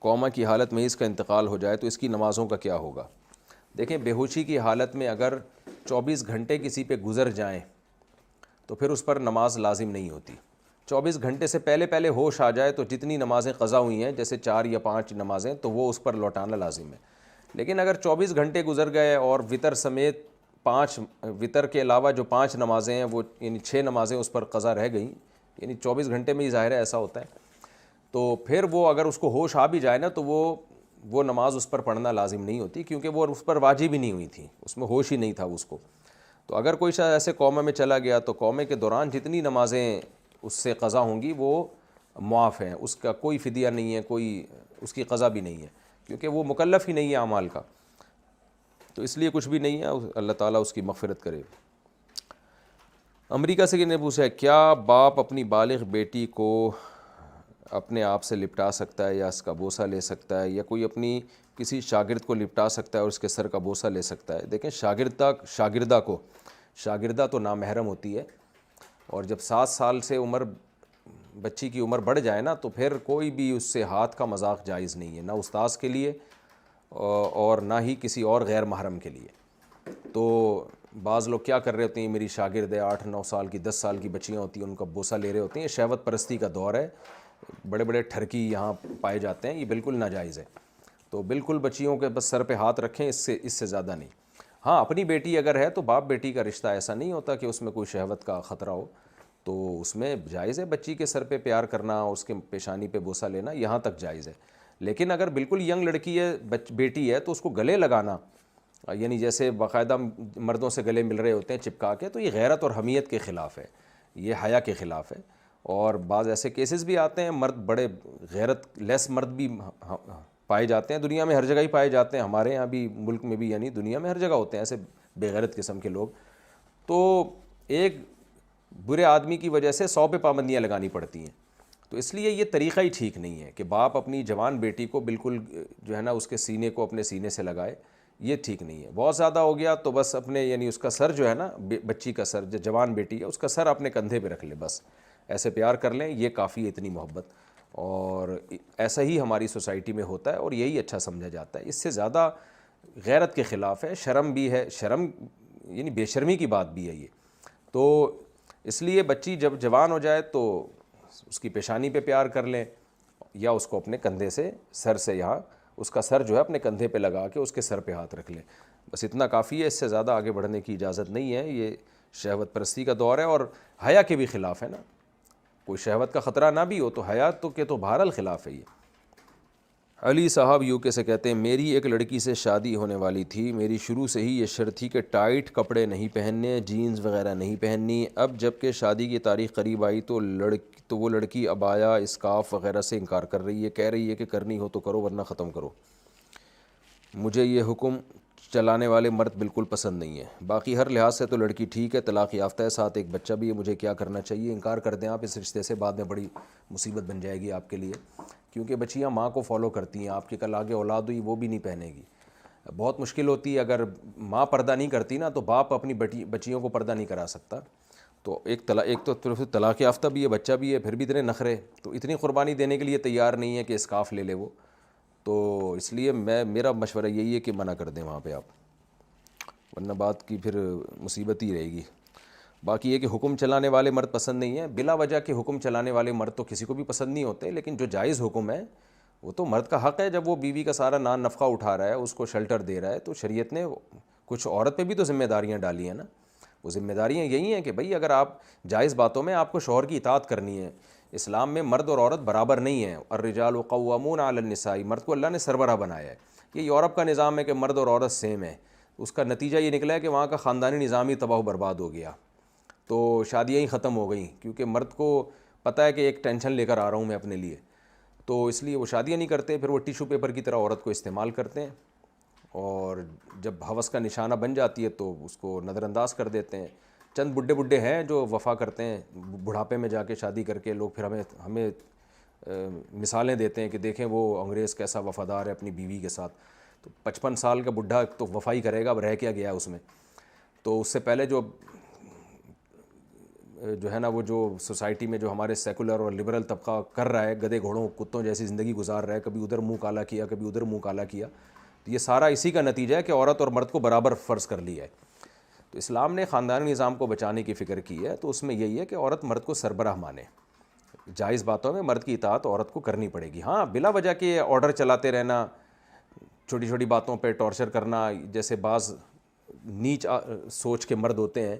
کوما کی حالت میں اس کا انتقال ہو جائے تو اس کی نمازوں کا کیا ہوگا؟ دیکھیں بے ہوشی کی حالت میں اگر 24 گھنٹے کسی پہ گزر جائیں تو پھر اس پر نماز لازم نہیں ہوتی. 24 گھنٹے سے پہلے ہوش آ جائے تو جتنی نمازیں قضا ہوئی ہیں، جیسے 4 یا 5 نمازیں، تو وہ اس پر لوٹانا لازم ہے۔ لیکن اگر 24 گھنٹے گزر گئے اور وطر سمیت 5 وطر کے علاوہ جو 5 نمازیں ہیں وہ یعنی 6 نمازیں اس پر قضا رہ گئیں، یعنی 24 گھنٹے میں ہی ظاہر ہے ایسا ہوتا ہے، تو پھر وہ اگر اس کو ہوش آ بھی جائے نا تو وہ نماز اس پر پڑھنا لازم نہیں ہوتی، کیونکہ وہ اس پر واجب ہی نہیں ہوئی تھی، اس میں ہوش ہی نہیں تھا اس کو۔ تو اگر کوئی شخص ایسے قومے میں چلا گیا تو قومے کے دوران جتنی نمازیں اس سے قضا ہوں گی وہ معاف ہیں، اس کا کوئی فدیہ نہیں ہے، کوئی اس کی قضا بھی نہیں ہے، کیونکہ وہ مکلف ہی نہیں ہے اعمال کا، تو اس لیے کچھ بھی نہیں ہے، اللہ تعالیٰ اس کی مغفرت کرے۔ امریکہ سے نے پوچھا ہے، کیا باپ اپنی بالغ بیٹی کو اپنے آپ سے لپٹا سکتا ہے یا اس کا بوسہ لے سکتا ہے، یا کوئی اپنی کسی شاگرد کو لپٹا سکتا ہے اور اس کے سر کا بوسہ لے سکتا ہے؟ دیکھیں، شاگردہ تو نامحرم ہوتی ہے، اور جب 7 سال سے بچی کی عمر بڑھ جائے نا تو پھر کوئی بھی اس سے ہاتھ کا مذاق جائز نہیں ہے، نہ استاذ کے لیے اور نہ ہی کسی اور غیر محرم کے لیے۔ تو بعض لوگ کیا کر رہے ہوتے ہیں، میری شاگرد ہے، 8-9 سال کی، 10 سال کی بچیاں ہوتی ہیں، ان کا بوسہ لے رہے ہوتے ہیں، یہ شہوت پرستی کا دور ہے، بڑے بڑے ٹھرکی یہاں پائے جاتے ہیں، یہ بالکل ناجائز ہے۔ تو بالکل بچیوں کے بس سر پہ ہاتھ رکھیں، اس سے زیادہ نہیں۔ ہاں، اپنی بیٹی اگر ہے تو باپ بیٹی کا رشتہ ایسا نہیں ہوتا کہ اس میں کوئی شہوت کا خطرہ ہو، تو اس میں جائز ہے بچی کے سر پہ پیار کرنا، اس کے پیشانی پہ بوسہ لینا، یہاں تک جائز ہے۔ لیکن اگر بالکل ینگ لڑکی ہے، بیٹی ہے، تو اس کو گلے لگانا، یعنی جیسے باقاعدہ مردوں سے گلے مل رہے ہوتے ہیں چپکا کے، تو یہ غیرت اور حمیت کے خلاف ہے، یہ حیا کے خلاف ہے۔ اور بعض ایسے کیسز بھی آتے ہیں، مرد بڑے غیرت لیس مرد بھی پائے جاتے ہیں، دنیا میں ہر جگہ ہی پائے جاتے ہیں، ہمارے یہاں بھی، ملک میں بھی، یعنی دنیا میں ہر جگہ ہوتے ہیں ایسے بے غیرت قسم کے لوگ۔ تو ایک برے آدمی کی وجہ سے 100 پہ پابندیاں لگانی پڑتی ہیں، تو اس لیے یہ طریقہ ہی ٹھیک نہیں ہے کہ باپ اپنی جوان بیٹی کو بالکل جو ہے نا اس کے سینے کو اپنے سینے سے لگائے، یہ ٹھیک نہیں ہے۔ بہت زیادہ ہو گیا تو بس اپنے یعنی اس کا سر جو ہے نا، بچی کا سر، جو جوان بیٹی ہے، اس کا سر اپنے کندھے پہ رکھ لے، بس ایسے پیار کر لیں، یہ کافی ہے، اتنی محبت۔ اور ایسا ہی ہماری سوسائٹی میں ہوتا ہے اور یہی اچھا سمجھا جاتا ہے، اس سے زیادہ غیرت کے خلاف ہے، شرم بھی ہے، شرم یعنی بے شرمی کی بات بھی ہے یہ۔ تو اس لیے بچی جب جوان ہو جائے تو اس کی پیشانی پہ پیار کر لیں، یا اس کو اپنے کندھے سے، سر سے، یہاں اس کا سر جو ہے اپنے کندھے پہ لگا کے اس کے سر پہ ہاتھ رکھ لیں، بس اتنا کافی ہے، اس سے زیادہ آگے بڑھنے کی اجازت نہیں ہے۔ یہ شہوت پرستی کا دور ہے اور حیا کے بھی خلاف ہے نا، کوئی شہوت کا خطرہ نہ بھی ہو تو حیا تو بہرحال خلاف ہے یہ۔ علی صاحب UK سے کہتے ہیں، میری ایک لڑکی سے شادی ہونے والی تھی، میری شروع سے ہی یہ شرط تھی کہ ٹائٹ کپڑے نہیں پہننے، جینز وغیرہ نہیں پہننی۔ اب جب کہ شادی کی تاریخ قریب آئی تو وہ لڑکی عبایا، اسکارف وغیرہ سے انکار کر رہی ہے، کہہ رہی ہے کہ کرنی ہو تو کرو ورنہ ختم کرو۔ مجھے یہ حکم چلانے والے مرد بالکل پسند نہیں ہے، باقی ہر لحاظ سے تو لڑکی ٹھیک ہے، طلاق یافتہ ہے، ساتھ ایک بچہ بھی ہے، مجھے کیا کرنا چاہیے؟ انکار کر دیں آپ اس رشتے سے، بعد میں بڑی مصیبت بن جائے گی آپ کے لیے، کیونکہ بچیاں ماں کو فالو کرتی ہیں، آپ کی کل آگے اولاد ہوئی وہ بھی نہیں پہنے گی، بہت مشکل ہوتی ہے۔ اگر ماں پردہ نہیں کرتی نا تو باپ اپنی بچیوں کو پردہ نہیں کرا سکتا۔ تو ایک تو طلاق یافتہ بھی ہے، بچہ بھی ہے، پھر بھی اتنے نخرے، تو اتنی قربانی دینے کے لیے تیار نہیں ہے کہ اسکارف لے لے وہ، تو اس لیے میرا مشورہ یہی ہے کہ منع کر دیں وہاں پہ آپ، ورنہ بات کی پھر مصیبت ہی رہے گی۔ باقی یہ کہ حکم چلانے والے مرد پسند نہیں ہیں، بلا وجہ کے حکم چلانے والے مرد تو کسی کو بھی پسند نہیں ہوتے، لیکن جو جائز حکم ہے وہ تو مرد کا حق ہے، جب وہ بیوی کا سارا نان نفقہ اٹھا رہا ہے، اس کو شیلٹر دے رہا ہے، تو شریعت نے کچھ عورت پہ بھی تو ذمہ داریاں ڈالی ہیں نا، وہ ذمہ داریاں یہی ہیں کہ بھئی اگر آپ جائز باتوں میں آپ کو شوہر کی اطاعت کرنی ہے، اسلام میں مرد اور عورت برابر نہیں ہیں، الرجال قوامون علی النساء، مرد کو اللہ نے سربراہ بنایا ہے۔ یہ یورپ کا نظام ہے کہ مرد اور عورت سیم ہے، اس کا نتیجہ یہ نکلا ہے کہ وہاں کا خاندانی نظام ہی تباہ و برباد ہو گیا، تو شادیاں ہی ختم ہو گئیں، کیونکہ مرد کو پتہ ہے کہ ایک ٹینشن لے کر آ رہا ہوں میں اپنے لیے، تو اس لیے وہ شادیاں نہیں کرتے، پھر وہ ٹیشو پیپر کی طرح عورت کو استعمال کرتے ہیں، اور جب ہوس کا نشانہ بن جاتی ہے تو اس کو نظر انداز کر دیتے ہیں۔ چند بڈھے ہیں جو وفا کرتے ہیں، بڑھاپے میں جا کے شادی کر کے، لوگ پھر ہمیں مثالیں دیتے ہیں کہ دیکھیں وہ انگریز کیسا وفادار ہے اپنی بیوی کے ساتھ، تو 55 سال کا بڈھا تو وفا ہی کرے گا، اب رہ کیا گیا اس میں۔ تو اس سے پہلے جو ہے نا، وہ جو سوسائٹی میں جو ہمارے سیکولر اور لبرل طبقہ کر رہا ہے، گدھے گھوڑوں کتوں جیسی زندگی گزار رہا ہے، کبھی ادھر منہ کالا کیا، کبھی ادھر منہ کالا کیا، تو یہ سارا اسی کا نتیجہ ہے کہ عورت اور مرد کو برابر فرض کر لیا ہے۔ تو اسلام نے خاندانی نظام کو بچانے کی فکر کی ہے، تو اس میں یہی ہے کہ عورت مرد کو سربراہ مانے، جائز باتوں میں مرد کی اطاعت عورت کو کرنی پڑے گی. ہاں بلا وجہ کے آرڈر چلاتے رہنا, چھوٹی چھوٹی باتوں پہ ٹارچر کرنا, جیسے بعض نیچ سوچ کے مرد ہوتے ہیں,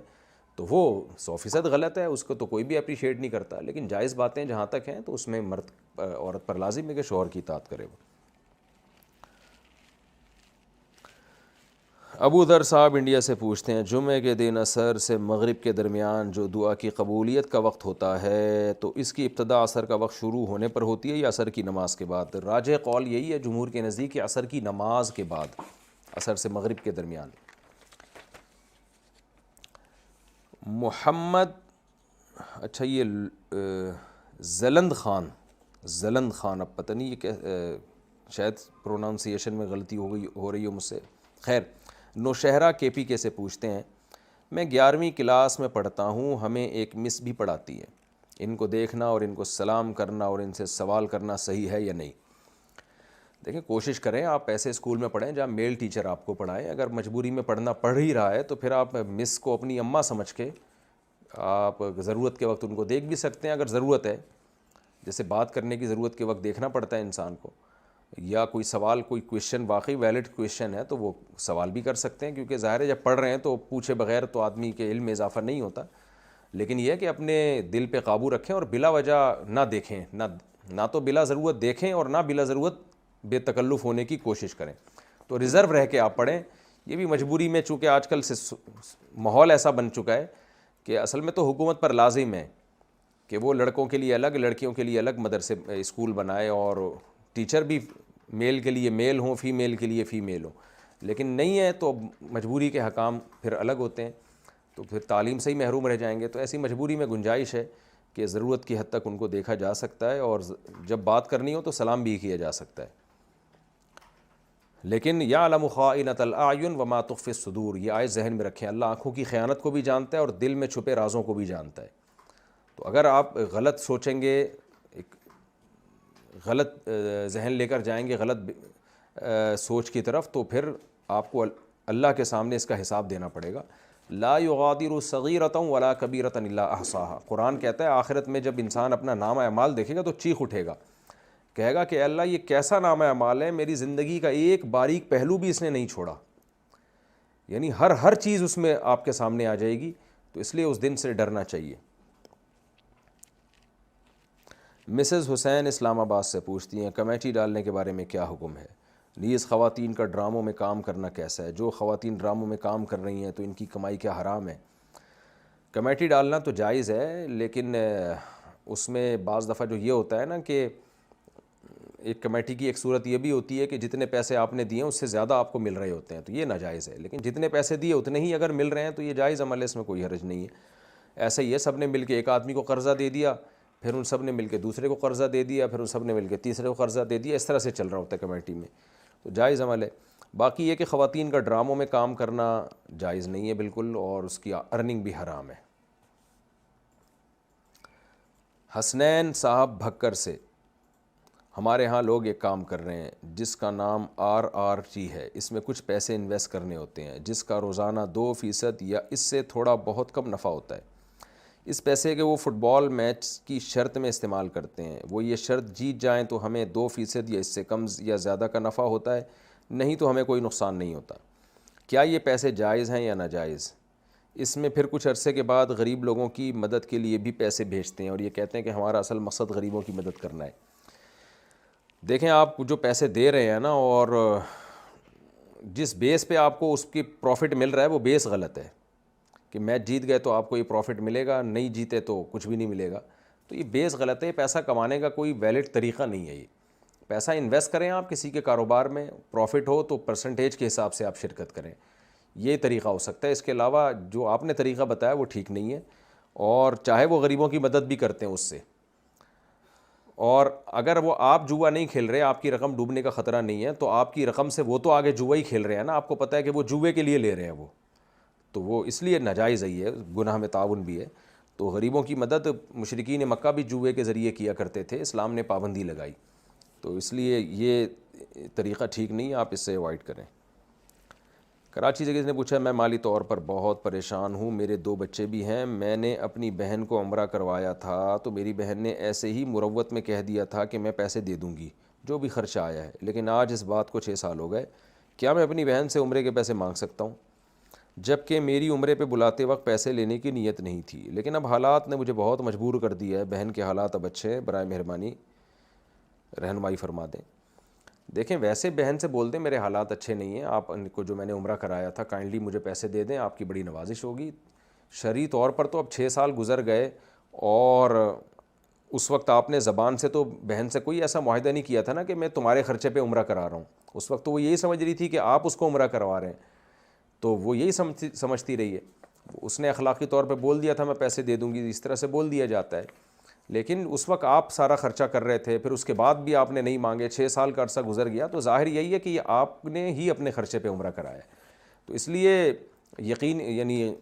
تو وہ 100% غلط ہے, اس کو تو کوئی بھی اپریشیٹ نہیں کرتا. لیکن جائز باتیں جہاں تک ہیں تو اس میں مرد عورت پر لازم ہے کہ شوہر کی اطاعت کرے. وہ ابو ذر صاحب انڈیا سے پوچھتے ہیں, جمعے کے دن عصر سے مغرب کے درمیان جو دعا کی قبولیت کا وقت ہوتا ہے تو اس کی ابتدا عصر کا وقت شروع ہونے پر ہوتی ہے یا عصر کی نماز کے بعد؟ راجح قول یہی ہے جمہور کے نزدیک کہ عصر کی نماز کے بعد, عصر سے مغرب کے درمیان. محمد, اچھا یہ زلند خان, اب پتہ نہیں یہ کہ شاید پروناؤنسیشن میں غلطی ہو رہی ہو مجھ سے. خیر, نوشہرہ کے پی کے سے پوچھتے ہیں, میں 11ویں کلاس میں پڑھتا ہوں, ہمیں ایک مس بھی پڑھاتی ہے, ان کو دیکھنا اور ان کو سلام کرنا اور ان سے سوال کرنا صحیح ہے یا نہیں؟ دیکھیں کوشش کریں آپ ایسے اسکول میں پڑھیں جہاں میل ٹیچر آپ کو پڑھائیں. اگر مجبوری میں پڑھنا پڑ ہی رہا ہے تو پھر آپ مس کو اپنی اماں سمجھ کے آپ ضرورت کے وقت ان کو دیکھ بھی سکتے ہیں. اگر ضرورت ہے, جیسے بات کرنے کی ضرورت کے وقت دیکھنا پڑتا ہے انسان کو, یا کوئی سوال, کوئی کویشچن واقعی ویلڈ کویشچن ہے تو وہ سوال بھی کر سکتے ہیں, کیونکہ ظاہر ہے جب پڑھ رہے ہیں تو پوچھے بغیر تو آدمی کے علم میں اضافہ نہیں ہوتا. لیکن یہ ہے کہ اپنے دل پہ قابو رکھیں اور بلا وجہ نہ دیکھیں, نہ تو بلا ضرورت دیکھیں اور نہ بلا ضرورت بے تکلف ہونے کی کوشش کریں. تو ریزرو رہ کے آپ پڑھیں. یہ بھی مجبوری میں, چونکہ آج کل سے ماحول ایسا بن چکا ہے کہ اصل میں تو حکومت پر لازم ہے کہ وہ لڑکوں کے لیے الگ, لڑکیوں کے لیے الگ مدرسے اسکول بنائے, اور ٹیچر بھی میل کے لیے میل ہوں, فیمیل کے لیے فیمیل ہوں. لیکن نہیں ہے تو مجبوری کے حکام پھر الگ ہوتے ہیں, تو پھر تعلیم سے ہی محروم رہ جائیں گے. تو ایسی مجبوری میں گنجائش ہے کہ ضرورت کی حد تک ان کو دیکھا جا سکتا ہے, اور جب بات کرنی ہو تو سلام بھی کیا جا سکتا ہے. لیکن یعلم خائنۃ الاعین وما تخفی الصدور, یہ آیت ذہن میں رکھیں, اللہ آنکھوں کی خیانت کو بھی جانتا ہے اور دل میں چھپے رازوں کو بھی جانتا ہے. تو اگر آپ غلط سوچیں گے, ایک غلط ذہن لے کر جائیں گے غلط سوچ کی طرف, تو پھر آپ کو اللہ کے سامنے اس کا حساب دینا پڑے گا. لا یغادر صغیرۃ ولا کبیرۃ الا احصاها, قرآن کہتا ہے آخرت میں جب انسان اپنا نام اعمال دیکھے گا تو چیخ اٹھے گا, کہے گا کہ اے اللہ یہ کیسا نام اعمال ہے, میری زندگی کا ایک باریک پہلو بھی اس نے نہیں چھوڑا. یعنی ہر چیز اس میں آپ کے سامنے آ جائے گی, تو اس لیے اس دن سے ڈرنا چاہیے. مسز حسین اسلام آباد سے پوچھتی ہیں, کمیٹی ڈالنے کے بارے میں کیا حکم ہے؟ نیز خواتین کا ڈراموں میں کام کرنا کیسا ہے؟ جو خواتین ڈراموں میں کام کر رہی ہیں تو ان کی کمائی کیا حرام ہے؟ کمیٹی ڈالنا تو جائز ہے, لیکن اس میں بعض دفعہ جو یہ ہوتا ہے نا کہ ایک کمیٹی کی ایک صورت یہ بھی ہوتی ہے کہ جتنے پیسے آپ نے دیے اس سے زیادہ آپ کو مل رہے ہوتے ہیں, تو یہ ناجائز ہے. لیکن جتنے پیسے دیے اتنے ہی اگر مل رہے ہیں تو یہ جائز عمل ہے, اس میں کوئی حرج نہیں ہے. ایسا ہی ہے, سب نے مل کے ایک آدمی کو قرضہ دے دیا, پھر ان سب نے مل کے دوسرے کو قرضہ دے دیا, پھر ان سب نے مل کے تیسرے کو قرضہ دے دیا, اس طرح سے چل رہا ہوتا ہے کمیٹی میں, تو جائز عمل ہے. باقی یہ کہ خواتین کا ڈراموں میں کام کرنا جائز نہیں ہے بالکل, اور اس کی ارننگ بھی حرام ہے. حسنین صاحب بھکر سے, ہمارے ہاں لوگ ایک کام کر رہے ہیں جس کا نام RRT ہے, اس میں کچھ پیسے انویسٹ کرنے ہوتے ہیں جس کا روزانہ 2% یا اس سے تھوڑا بہت کم نفع ہوتا ہے. اس پیسے کے وہ فٹ بال میچ کی شرط میں استعمال کرتے ہیں. وہ یہ شرط جیت جائیں تو ہمیں 2% یا اس سے کم یا زیادہ کا نفع ہوتا ہے, نہیں تو ہمیں کوئی نقصان نہیں ہوتا. کیا یہ پیسے جائز ہیں یا ناجائز؟ اس میں پھر کچھ عرصے کے بعد غریب لوگوں کی مدد کے لیے بھی پیسے بھیجتے ہیں اور یہ کہتے ہیں کہ ہمارا اصل مقصد غریبوں کی مدد کرنا ہے. دیکھیں آپ جو پیسے دے رہے ہیں نا, اور جس بیس پہ آپ کو اس کی پروفٹ مل رہا ہے وہ بیس غلط ہے کہ میچ جیت گئے تو آپ کو یہ پروفٹ ملے گا, نہیں جیتے تو کچھ بھی نہیں ملے گا. تو یہ بیس غلط ہے. پیسہ کمانے کا کوئی ویلڈ طریقہ نہیں ہے. یہ پیسہ انویسٹ کریں آپ کسی کے کاروبار میں, پروفٹ ہو تو پرسنٹیج کے حساب سے آپ شرکت کریں, یہ طریقہ ہو سکتا ہے. اس کے علاوہ جو آپ نے طریقہ بتایا وہ ٹھیک نہیں ہے, اور چاہے وہ غریبوں کی مدد بھی کرتے ہیں اس سے, اور اگر وہ آپ جوا نہیں کھیل رہے, آپ کی رقم ڈوبنے کا خطرہ نہیں ہے, تو آپ کی رقم سے وہ تو آگے جوا ہی کھیل رہے ہیں نا, آپ کو پتہ ہے کہ وہ جوے کے لیے لے رہے ہیں وہ, تو وہ اس لیے ناجائز ہی ہے, گناہ میں تعاون بھی ہے. تو غریبوں کی مدد مشرکین مکہ بھی جوے کے ذریعے کیا کرتے تھے, اسلام نے پابندی لگائی, تو اس لیے یہ طریقہ ٹھیک نہیں ہے, آپ اس سے اوائڈ کریں. کراچی سے کسی نے پوچھا میں مالی طور پر بہت پریشان ہوں, میرے 2 بچے بھی ہیں. میں نے اپنی بہن کو عمرہ کروایا تھا تو میری بہن نے ایسے ہی مروت میں کہہ دیا تھا کہ میں پیسے دے دوں گی جو بھی خرچہ آیا ہے, لیکن آج اس بات کو 6 سال ہو گئے. کیا میں اپنی بہن سے عمرے کے پیسے مانگ سکتا ہوں جب کہ میری عمرے پہ بلاتے وقت پیسے لینے کی نیت نہیں تھی, لیکن اب حالات نے مجھے بہت مجبور کر دیا ہے. بہن کے حالات اب اچھے ہیں, برائے مہربانی رہنمائی فرما دیں. دیکھیں ویسے بہن سے بول دیں میرے حالات اچھے نہیں ہیں, آپ کو جو میں نے عمرہ کرایا تھا کائنڈلی مجھے پیسے دے دیں, آپ کی بڑی نوازش ہوگی. شرعی طور پر تو اب 6 سال گزر گئے اور اس وقت آپ نے زبان سے تو بہن سے کوئی ایسا معاہدہ نہیں کیا تھا نا کہ میں تمہارے خرچے پہ عمرہ کرا رہا ہوں. اس وقت تو وہ یہی سمجھ رہی تھی کہ آپ اس کو عمرہ کروا رہے ہیں, تو وہ یہی سمجھتی رہی ہے. اس نے اخلاقی طور پہ بول دیا تھا میں پیسے دے دوں گی, اس طرح سے بول دیا جاتا ہے, لیکن اس وقت آپ سارا خرچہ کر رہے تھے, پھر اس کے بعد بھی آپ نے نہیں مانگے, 6 سال کا عرصہ گزر گیا, تو ظاہر یہی ہے کہ یہ آپ نے ہی اپنے خرچے پہ عمرہ کرایا ہے. تو اس لیے یقین یعنی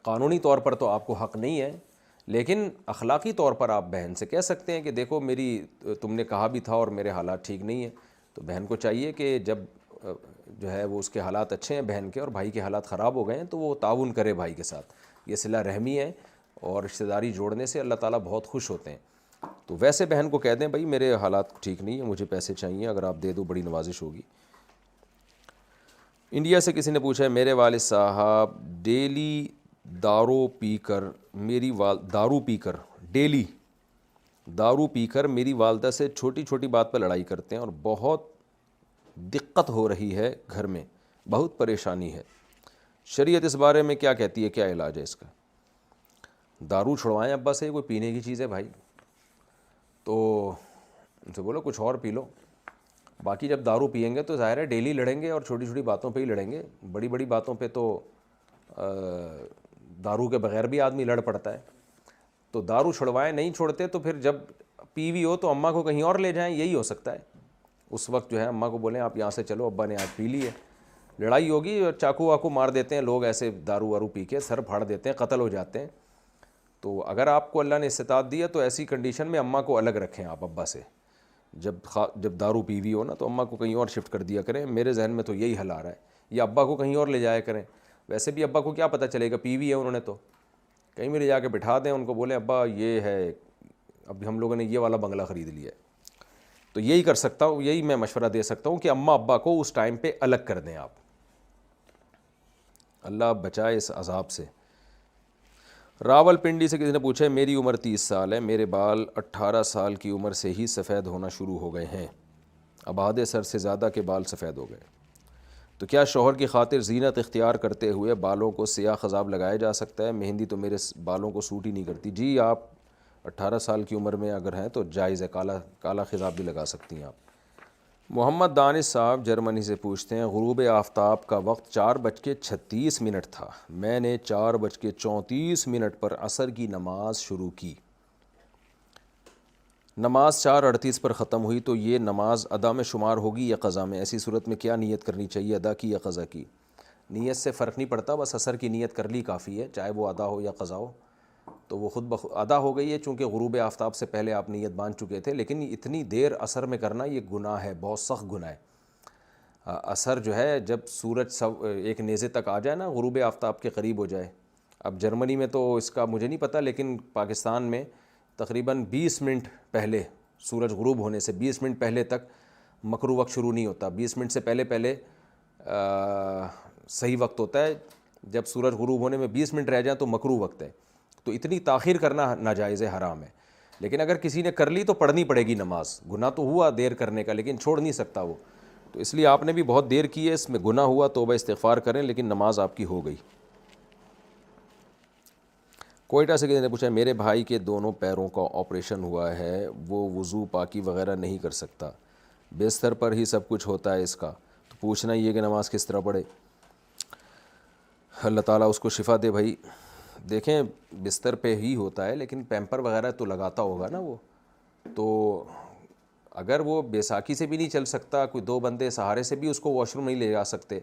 قانونی طور پر تو آپ کو حق نہیں ہے, لیکن اخلاقی طور پر آپ بہن سے کہہ سکتے ہیں کہ دیکھو میری تم نے کہا بھی تھا اور میرے حالات ٹھیک نہیں ہیں. تو بہن کو چاہیے کہ جب جو ہے وہ اس کے حالات اچھے ہیں بہن کے اور بھائی کے حالات خراب ہو گئے ہیں تو وہ تعاون کرے بھائی کے ساتھ. یہ صلہ رحمی ہے اور رشتہ داری جوڑنے سے اللہ تعالیٰ بہت خوش ہوتے ہیں. تو ویسے بہن کو کہہ دیں بھائی میرے حالات ٹھیک نہیں ہیں, مجھے پیسے چاہیے, اگر آپ دے دو بڑی نوازش ہوگی. انڈیا سے کسی نے پوچھا ہے میرے والد صاحب ڈیلی دارو پی کر میری والدہ سے چھوٹی چھوٹی بات پر لڑائی کرتے ہیں اور بہت دقت ہو رہی ہے, گھر میں بہت پریشانی ہے. شریعت اس بارے میں کیا کہتی ہے, کیا علاج ہے اس کا؟ دارو چھڑوائیں ابا سے, کوئی پینے کی چیز ہے بھائی تو ان سے بولو کچھ اور پی لو. باقی جب دارو پئیں گے تو ظاہر ہے ڈیلی لڑیں گے اور چھوٹی چھوٹی باتوں پہ ہی لڑیں گے, بڑی بڑی باتوں پہ تو دارو کے بغیر بھی آدمی لڑ پڑتا ہے. تو دارو چھڑوائیں, نہیں چھوڑتے تو پھر جب پی وی ہو تو اماں کو کہیں اور لے جائیں, یہی ہو سکتا ہے. اس وقت جو ہے اماں کو بولیں آپ یہاں سے چلو, ابا نے آج پی لی ہے. لڑائی ہوگی اور چاقو واقو مار دیتے ہیں لوگ, ایسے دارو وارو پی کے سر پھاڑ دیتے ہیں, قتل ہو جاتے ہیں. تو اگر آپ کو اللہ نے استطاعت دی ہے تو ایسی کنڈیشن میں اماں کو الگ رکھیں آپ ابا سے. جب دارو پی وی ہو نا تو اماں کو کہیں اور شفٹ کر دیا کریں, میرے ذہن میں تو یہی حل آ رہا ہے. یا ابا کو کہیں اور لے جایا کریں, ویسے بھی ابا کو کیا پتہ چلے گا, پی وی ہے انہوں نے, تو کہیں بھی لے جا کے بٹھا دیں, ان کو بولیں ابا یہ ہے اب ہم لوگوں نے یہ والا بنگلہ خرید لیا ہے. تو یہی کر سکتا ہوں, یہی میں مشورہ دے سکتا ہوں کہ اماں ابا کو اس ٹائم پہ الگ کر دیں آپ. اللہ بچائے اس عذاب سے. راول پنڈی سے کسی نے پوچھا ہے میری عمر 30 سال ہے, میرے بال 18 سال کی عمر سے ہی سفید ہونا شروع ہو گئے ہیں, اب آدھے سر سے زیادہ کے بال سفید ہو گئے, تو کیا شوہر کی خاطر زینت اختیار کرتے ہوئے بالوں کو سیاہ خضاب لگایا جا سکتا ہے؟ مہندی تو میرے بالوں کو سوٹ ہی نہیں کرتی. جی آپ 18 سال کی عمر میں اگر ہیں تو جائز ہے, کالا خضاب بھی لگا سکتی ہیں آپ. محمد دانش صاحب جرمنی سے پوچھتے ہیں غروب آفتاب کا وقت 4:36 تھا, میں نے 4:34 پر عصر کی نماز شروع کی, نماز 4:38 پر ختم ہوئی, تو یہ نماز ادا میں شمار ہوگی یا قضا میں؟ ایسی صورت میں کیا نیت کرنی چاہیے, ادا کی یا قضا کی؟ نیت سے فرق نہیں پڑتا, بس عصر کی نیت کر لی کافی ہے, چاہے وہ ادا ہو یا قضا ہو, تو وہ خود بخود ادا ہو گئی ہے, چونکہ غروب آفتاب سے پہلے آپ نیت باندھ چکے تھے. لیکن اتنی دیر عصر میں کرنا یہ گناہ ہے, بہت سخت گناہ ہے. عصر جو ہے جب سورج ایک نیزے تک آ جائے نا, غروب آفتاب کے قریب ہو جائے. اب جرمنی میں تو اس کا مجھے نہیں پتہ, لیکن پاکستان میں تقریباً 20 منٹ پہلے, سورج غروب ہونے سے 20 منٹ پہلے تک مکروہ وقت شروع نہیں ہوتا. 20 منٹ سے پہلے صحیح وقت ہوتا ہے, جب سورج غروب ہونے میں 20 منٹ رہ جائیں تو مکروہ وقت ہے. تو اتنی تاخیر کرنا ناجائز ہے, حرام ہے. لیکن اگر کسی نے کر لی تو پڑھنی پڑے گی نماز, گناہ تو ہوا دیر کرنے کا لیکن چھوڑ نہیں سکتا وہ. تو اس لیے آپ نے بھی بہت دیر کی ہے, اس میں گناہ ہوا, توبہ استغفار کریں, لیکن نماز آپ کی ہو گئی. کوئٹہ سے کسی نے پوچھا میرے بھائی کے دونوں پیروں کا آپریشن ہوا ہے, وہ وضو پاکی وغیرہ نہیں کر سکتا, بستر پر ہی سب کچھ ہوتا ہے اس کا, تو پوچھنا یہ کہ نماز کس طرح پڑھے؟ اللہ تعالیٰ اس کو شفا دے بھائی. دیکھیں بستر پہ ہی ہوتا ہے لیکن پیمپر وغیرہ تو لگاتا ہوگا نا وہ, تو اگر وہ بیساکھی سے بھی نہیں چل سکتا, کوئی 2 بندے سہارے سے بھی اس کو واش روم نہیں لے جا سکتے,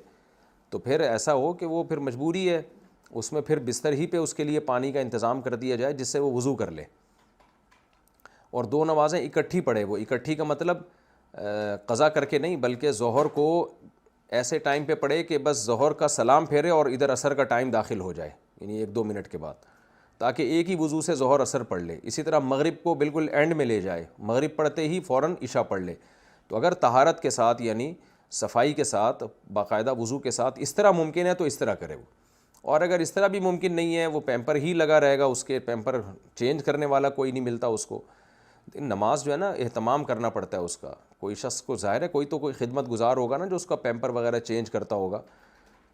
تو پھر ایسا ہو کہ وہ پھر مجبوری ہے, اس میں پھر بستر ہی پہ اس کے لیے پانی کا انتظام کر دیا جائے جس سے وہ وضو کر لے, اور 2 نمازیں اکٹھی پڑھے. وہ اکٹھی کا مطلب قضا کر کے نہیں, بلکہ ظہر کو ایسے ٹائم پہ پڑھے کہ بس ظہر کا سلام پھیرے اور ادھر عصر کا ٹائم داخل ہو جائے، یعنی 1-2 منٹ کے بعد، تاکہ ایک ہی وضو سے ظہر عصر پڑھ لے۔ اسی طرح مغرب کو بالکل اینڈ میں لے جائے، مغرب پڑھتے ہی فوراً عشاء پڑھ لے۔ تو اگر طہارت کے ساتھ یعنی صفائی کے ساتھ باقاعدہ وضو کے ساتھ اس طرح ممکن ہے تو اس طرح کرے وہ، اور اگر اس طرح بھی ممکن نہیں ہے، وہ پیمپر ہی لگا رہے گا، اس کے پیمپر چینج کرنے والا کوئی نہیں ملتا اس کو، نماز جو ہے نا اہتمام کرنا پڑتا ہے اس کا۔ کوئی شخص کو ظاہر ہے کوئی تو کوئی خدمت گزار ہوگا نا جو اس کا پیمپر وغیرہ چینج کرتا ہوگا،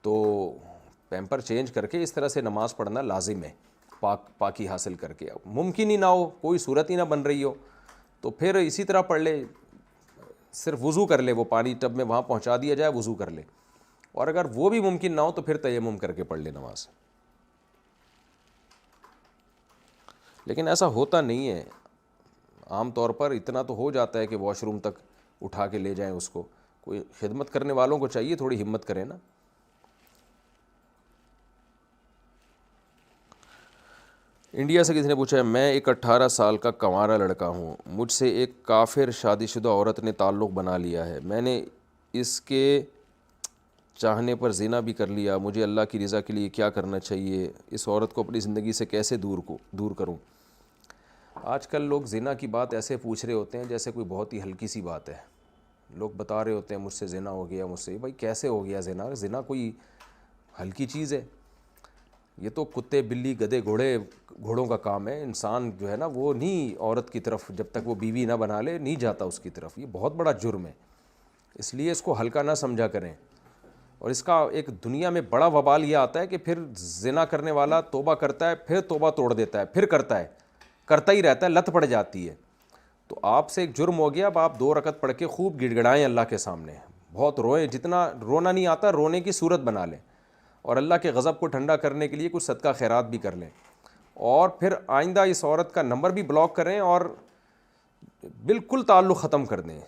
تو پیمپر چینج کر کے اس طرح سے نماز پڑھنا لازم ہے، پاکی حاصل کر کے۔ ممکن ہی نہ ہو، کوئی صورت ہی نہ بن رہی ہو، تو پھر اسی طرح پڑھ لے، صرف وضو کر لے، وہ پانی ٹب میں وہاں پہنچا دیا جائے، وضو کر لے، اور اگر وہ بھی ممکن نہ ہو تو پھر تیمم کر کے پڑھ لے نماز۔ لیکن ایسا ہوتا نہیں ہے، عام طور پر اتنا تو ہو جاتا ہے کہ واش روم تک اٹھا کے لے جائیں اس کو، کوئی خدمت کرنے والوں کو چاہیے تھوڑی ہمت کریں نا۔ انڈیا سے کسی نے پوچھا ہے، میں ایک 18 سال کا کنوارا لڑکا ہوں، مجھ سے ایک کافر شادی شدہ عورت نے تعلق بنا لیا ہے، میں نے اس کے چاہنے پر زنا بھی کر لیا، مجھے اللہ کی رضا کے لیے کیا کرنا چاہیے؟ اس عورت کو اپنی زندگی سے کیسے دور کروں؟ آج کل لوگ زنا کی بات ایسے پوچھ رہے ہوتے ہیں جیسے کوئی بہت ہی ہلکی سی بات ہے، لوگ بتا رہے ہوتے ہیں مجھ سے زنا ہو گیا، مجھ سے، بھائی کیسے ہو گیا زنا؟ زنا کوئی ہلکی چیز ہے؟ یہ تو کتے بلی گدھے گھوڑوں کا کام ہے، انسان جو ہے نا وہ نہیں عورت کی طرف جب تک وہ بیوی نہ بنا لے نہیں جاتا اس کی طرف، یہ بہت بڑا جرم ہے، اس لیے اس کو ہلکا نہ سمجھا کریں۔ اور اس کا ایک دنیا میں بڑا وبال یہ آتا ہے کہ پھر زنا کرنے والا توبہ کرتا ہے، پھر توبہ توڑ دیتا ہے، پھر کرتا ہی رہتا ہے، لت پڑ جاتی ہے۔ تو آپ سے ایک جرم ہو گیا، اب آپ 2 رکعت پڑھ کے خوب گڑ گڑائیں اللہ کے سامنے، بہت روئیں، جتنا رونا نہیں آتا رونے کی صورت بنا لیں، اور اللہ کے غضب کو ٹھنڈا کرنے کے لیے کچھ صدقہ خیرات بھی کر لیں، اور پھر آئندہ اس عورت کا نمبر بھی بلاک کریں اور بالکل تعلق ختم کر دیں۔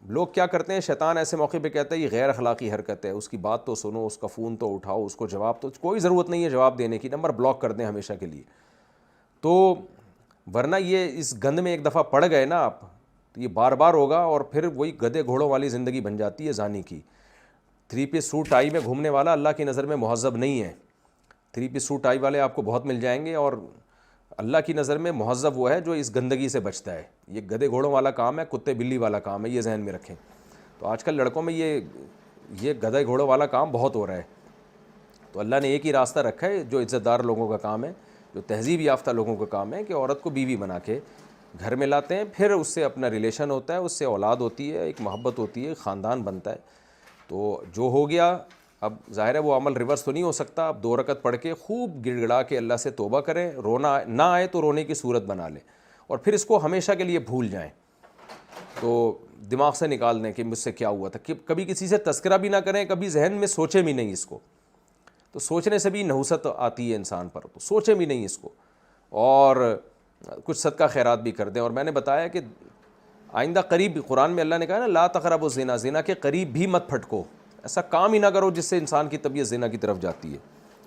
لوگ کیا کرتے ہیں، شیطان ایسے موقع پہ کہتا ہے یہ غیر اخلاقی حرکت ہے، اس کی بات تو سنو، اس کا فون تو اٹھاؤ، اس کو جواب تو کوئی ضرورت نہیں ہے جواب دینے کی، نمبر بلاک کر دیں ہمیشہ کے لیے۔ تو ورنہ یہ اس گند میں ایک دفعہ پڑ گئے نا آپ تو یہ بار بار ہوگا، اور پھر وہی گدھے گھوڑوں والی زندگی بن جاتی ہے زانی کی۔ 3 پیس سوٹ ٹائی میں گھومنے والا اللہ کی نظر میں مہذب نہیں ہے۔ 3 پیس سوٹ ٹائی والے آپ کو بہت مل جائیں گے، اور اللہ کی نظر میں مہذب وہ ہے جو اس گندگی سے بچتا ہے۔ یہ گدھے گھوڑوں والا کام ہے، کتے بلی والا کام ہے، یہ ذہن میں رکھیں۔ تو آج کل لڑکوں میں یہ گدھے گھوڑوں والا کام بہت ہو رہا ہے۔ تو اللہ نے ایک ہی راستہ رکھا ہے جو عزت دار لوگوں کا کام ہے، جو تہذیب یافتہ لوگوں کا کام ہے، کہ عورت کو بیوی بنا کے گھر میں لاتے ہیں، پھر اس سے اپنا ریلیشن ہوتا ہے، اس سے اولاد ہوتی ہے، ایک محبت ہوتی ہے، خاندان بنتا ہے۔ تو جو ہو گیا، اب ظاہر ہے وہ عمل ریورس تو نہیں ہو سکتا، اب 2 رکعت پڑھ کے خوب گڑ گڑا کے اللہ سے توبہ کریں، رونا نہ آئے تو رونے کی صورت بنا لیں، اور پھر اس کو ہمیشہ کے لیے بھول جائیں، تو دماغ سے نکال دیں کہ مجھ سے کیا ہوا تھا، کبھی کسی سے تذکرہ بھی نہ کریں، کبھی ذہن میں سوچیں بھی نہیں اس کو، تو سوچنے سے بھی نحوست آتی ہے انسان پر، تو سوچیں بھی نہیں اس کو، اور کچھ صدقہ خیرات بھی کر دیں۔ اور میں نے بتایا کہ آئندہ قریب، قرآن میں اللہ نے کہا نا لا تقربوا الزنا، زنا کے قریب بھی مت پھٹکو، ایسا کام ہی نہ کرو جس سے انسان کی طبیعت زنا کی طرف جاتی ہے،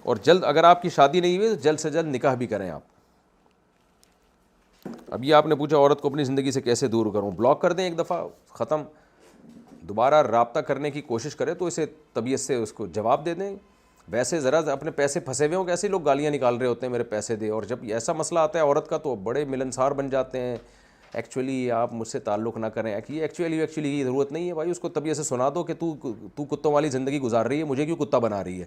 اور جلد اگر آپ کی شادی نہیں ہوئی تو جلد سے جلد نکاح بھی کریں آپ۔ اب یہ آپ نے پوچھا عورت کو اپنی زندگی سے کیسے دور کروں، بلاک کر دیں ایک دفعہ، ختم، دوبارہ رابطہ کرنے کی کوشش کرے تو اسے طبیعت سے اس کو جواب دے دیں۔ ویسے ذرا اپنے پیسے پھنسے ہوئے ہوں کہ ایسے لوگ گالیاں نکال رہے ہوتے ہیں میرے پیسے دے، اور جب ایسا مسئلہ آتا ہے عورت کا تو بڑے ملنسار بن جاتے ہیں، ایکچولی آپ مجھ سے تعلق نہ کریں، یہ ایکچولی کی ضرورت نہیں ہے بھائی، اس کو طبیعت سے سنا دو کہ تو کتوں والی زندگی گزار رہی ہے، مجھے کیوں کتا بنا رہی ہے،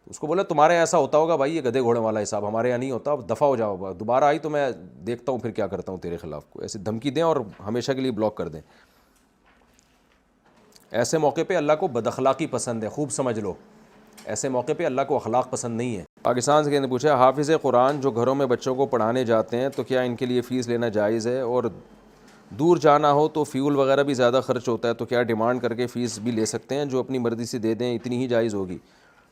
اس کو بولا تمہارے ایسا ہوتا ہوگا بھائی، یہ گدھے گھوڑے والا حساب ہمارے یہاں نہیں ہوتا، اب دفع ہو جاؤ، دوبارہ آئی تو میں دیکھتا ہوں پھر کیا کرتا ہوں تیرے خلاف، کو ایسی دھمکی دیں اور ہمیشہ کے لیے بلاک کر دیں۔ ایسے موقع پہ اللہ کو بد اخلاقی پسند ہے، خوب سمجھ لو، ایسے موقع پہ اللہ کو اخلاق پسند نہیں ہے۔ پاکستان سے کسی نے پوچھا حافظ قرآن جو گھروں میں بچوں کو پڑھانے جاتے ہیں تو کیا ان کے لیے فیس لینا جائز ہے، اور دور جانا ہو تو فیول وغیرہ بھی زیادہ خرچ ہوتا ہے تو کیا ڈیمانڈ کر کے فیس بھی لے سکتے ہیں، جو اپنی مرضی سے دے دیں اتنی ہی جائز ہوگی؟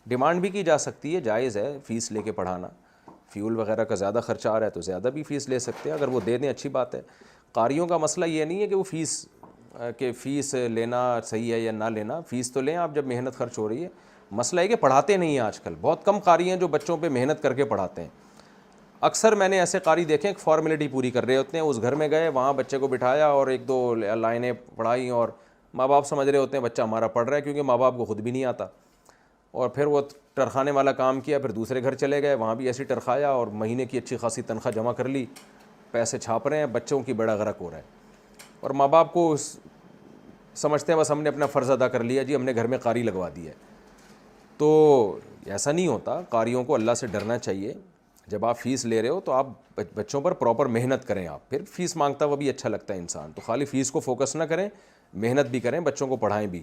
ڈیمانڈ بھی کی جا سکتی ہے، جائز ہے فیس لے کے پڑھانا، فیول وغیرہ کا زیادہ خرچہ آ رہا ہے تو زیادہ بھی فیس لے سکتے ہیں، اگر وہ دے دیں اچھی بات ہے۔ قاریوں کا مسئلہ یہ نہیں ہے کہ وہ فیس لینا صحیح ہے یا نہ لینا، فیس تو لیں آپ جب محنت خرچ ہو رہی ہے، مسئلہ ہے کہ پڑھاتے نہیں ہیں، آج کل بہت کم قاری ہیں جو بچوں پہ محنت کر کے پڑھاتے ہیں، اکثر میں نے ایسے قاری دیکھے ایک فارمیلٹی پوری کر رہے ہوتے ہیں، اس گھر میں گئے وہاں بچے کو بٹھایا اور 1-2 لائنیں پڑھائی اور ماں باپ سمجھ رہے ہوتے ہیں بچہ ہمارا پڑھ رہا ہے، کیونکہ ماں باپ کو خود بھی نہیں آتا، اور پھر وہ ٹرخانے والا کام کیا، پھر دوسرے گھر چلے گئے، وہاں بھی ایسی ٹرخایا اور مہینے کی اچھی خاصی تنخواہ جمع کر لی، پیسے چھاپ رہے ہیں، بچوں کی بیڑا غرق ہو رہا ہے، اور ماں باپ کو سمجھتے ہیں بس ہم نے اپنا فرض ادا کر لیا جی، ہم نے گھر میں قاری لگوا دیا ہے۔ تو ایسا نہیں ہوتا، قاریوں کو اللہ سے ڈرنا چاہیے۔ جب آپ فیس لے رہے ہو تو آپ بچوں پر پراپر محنت کریں، آپ پھر فیس مانگتا ہوا بھی اچھا لگتا ہے انسان، تو خالی فیس کو فوکس نہ کریں، محنت بھی کریں، بچوں کو پڑھائیں بھی۔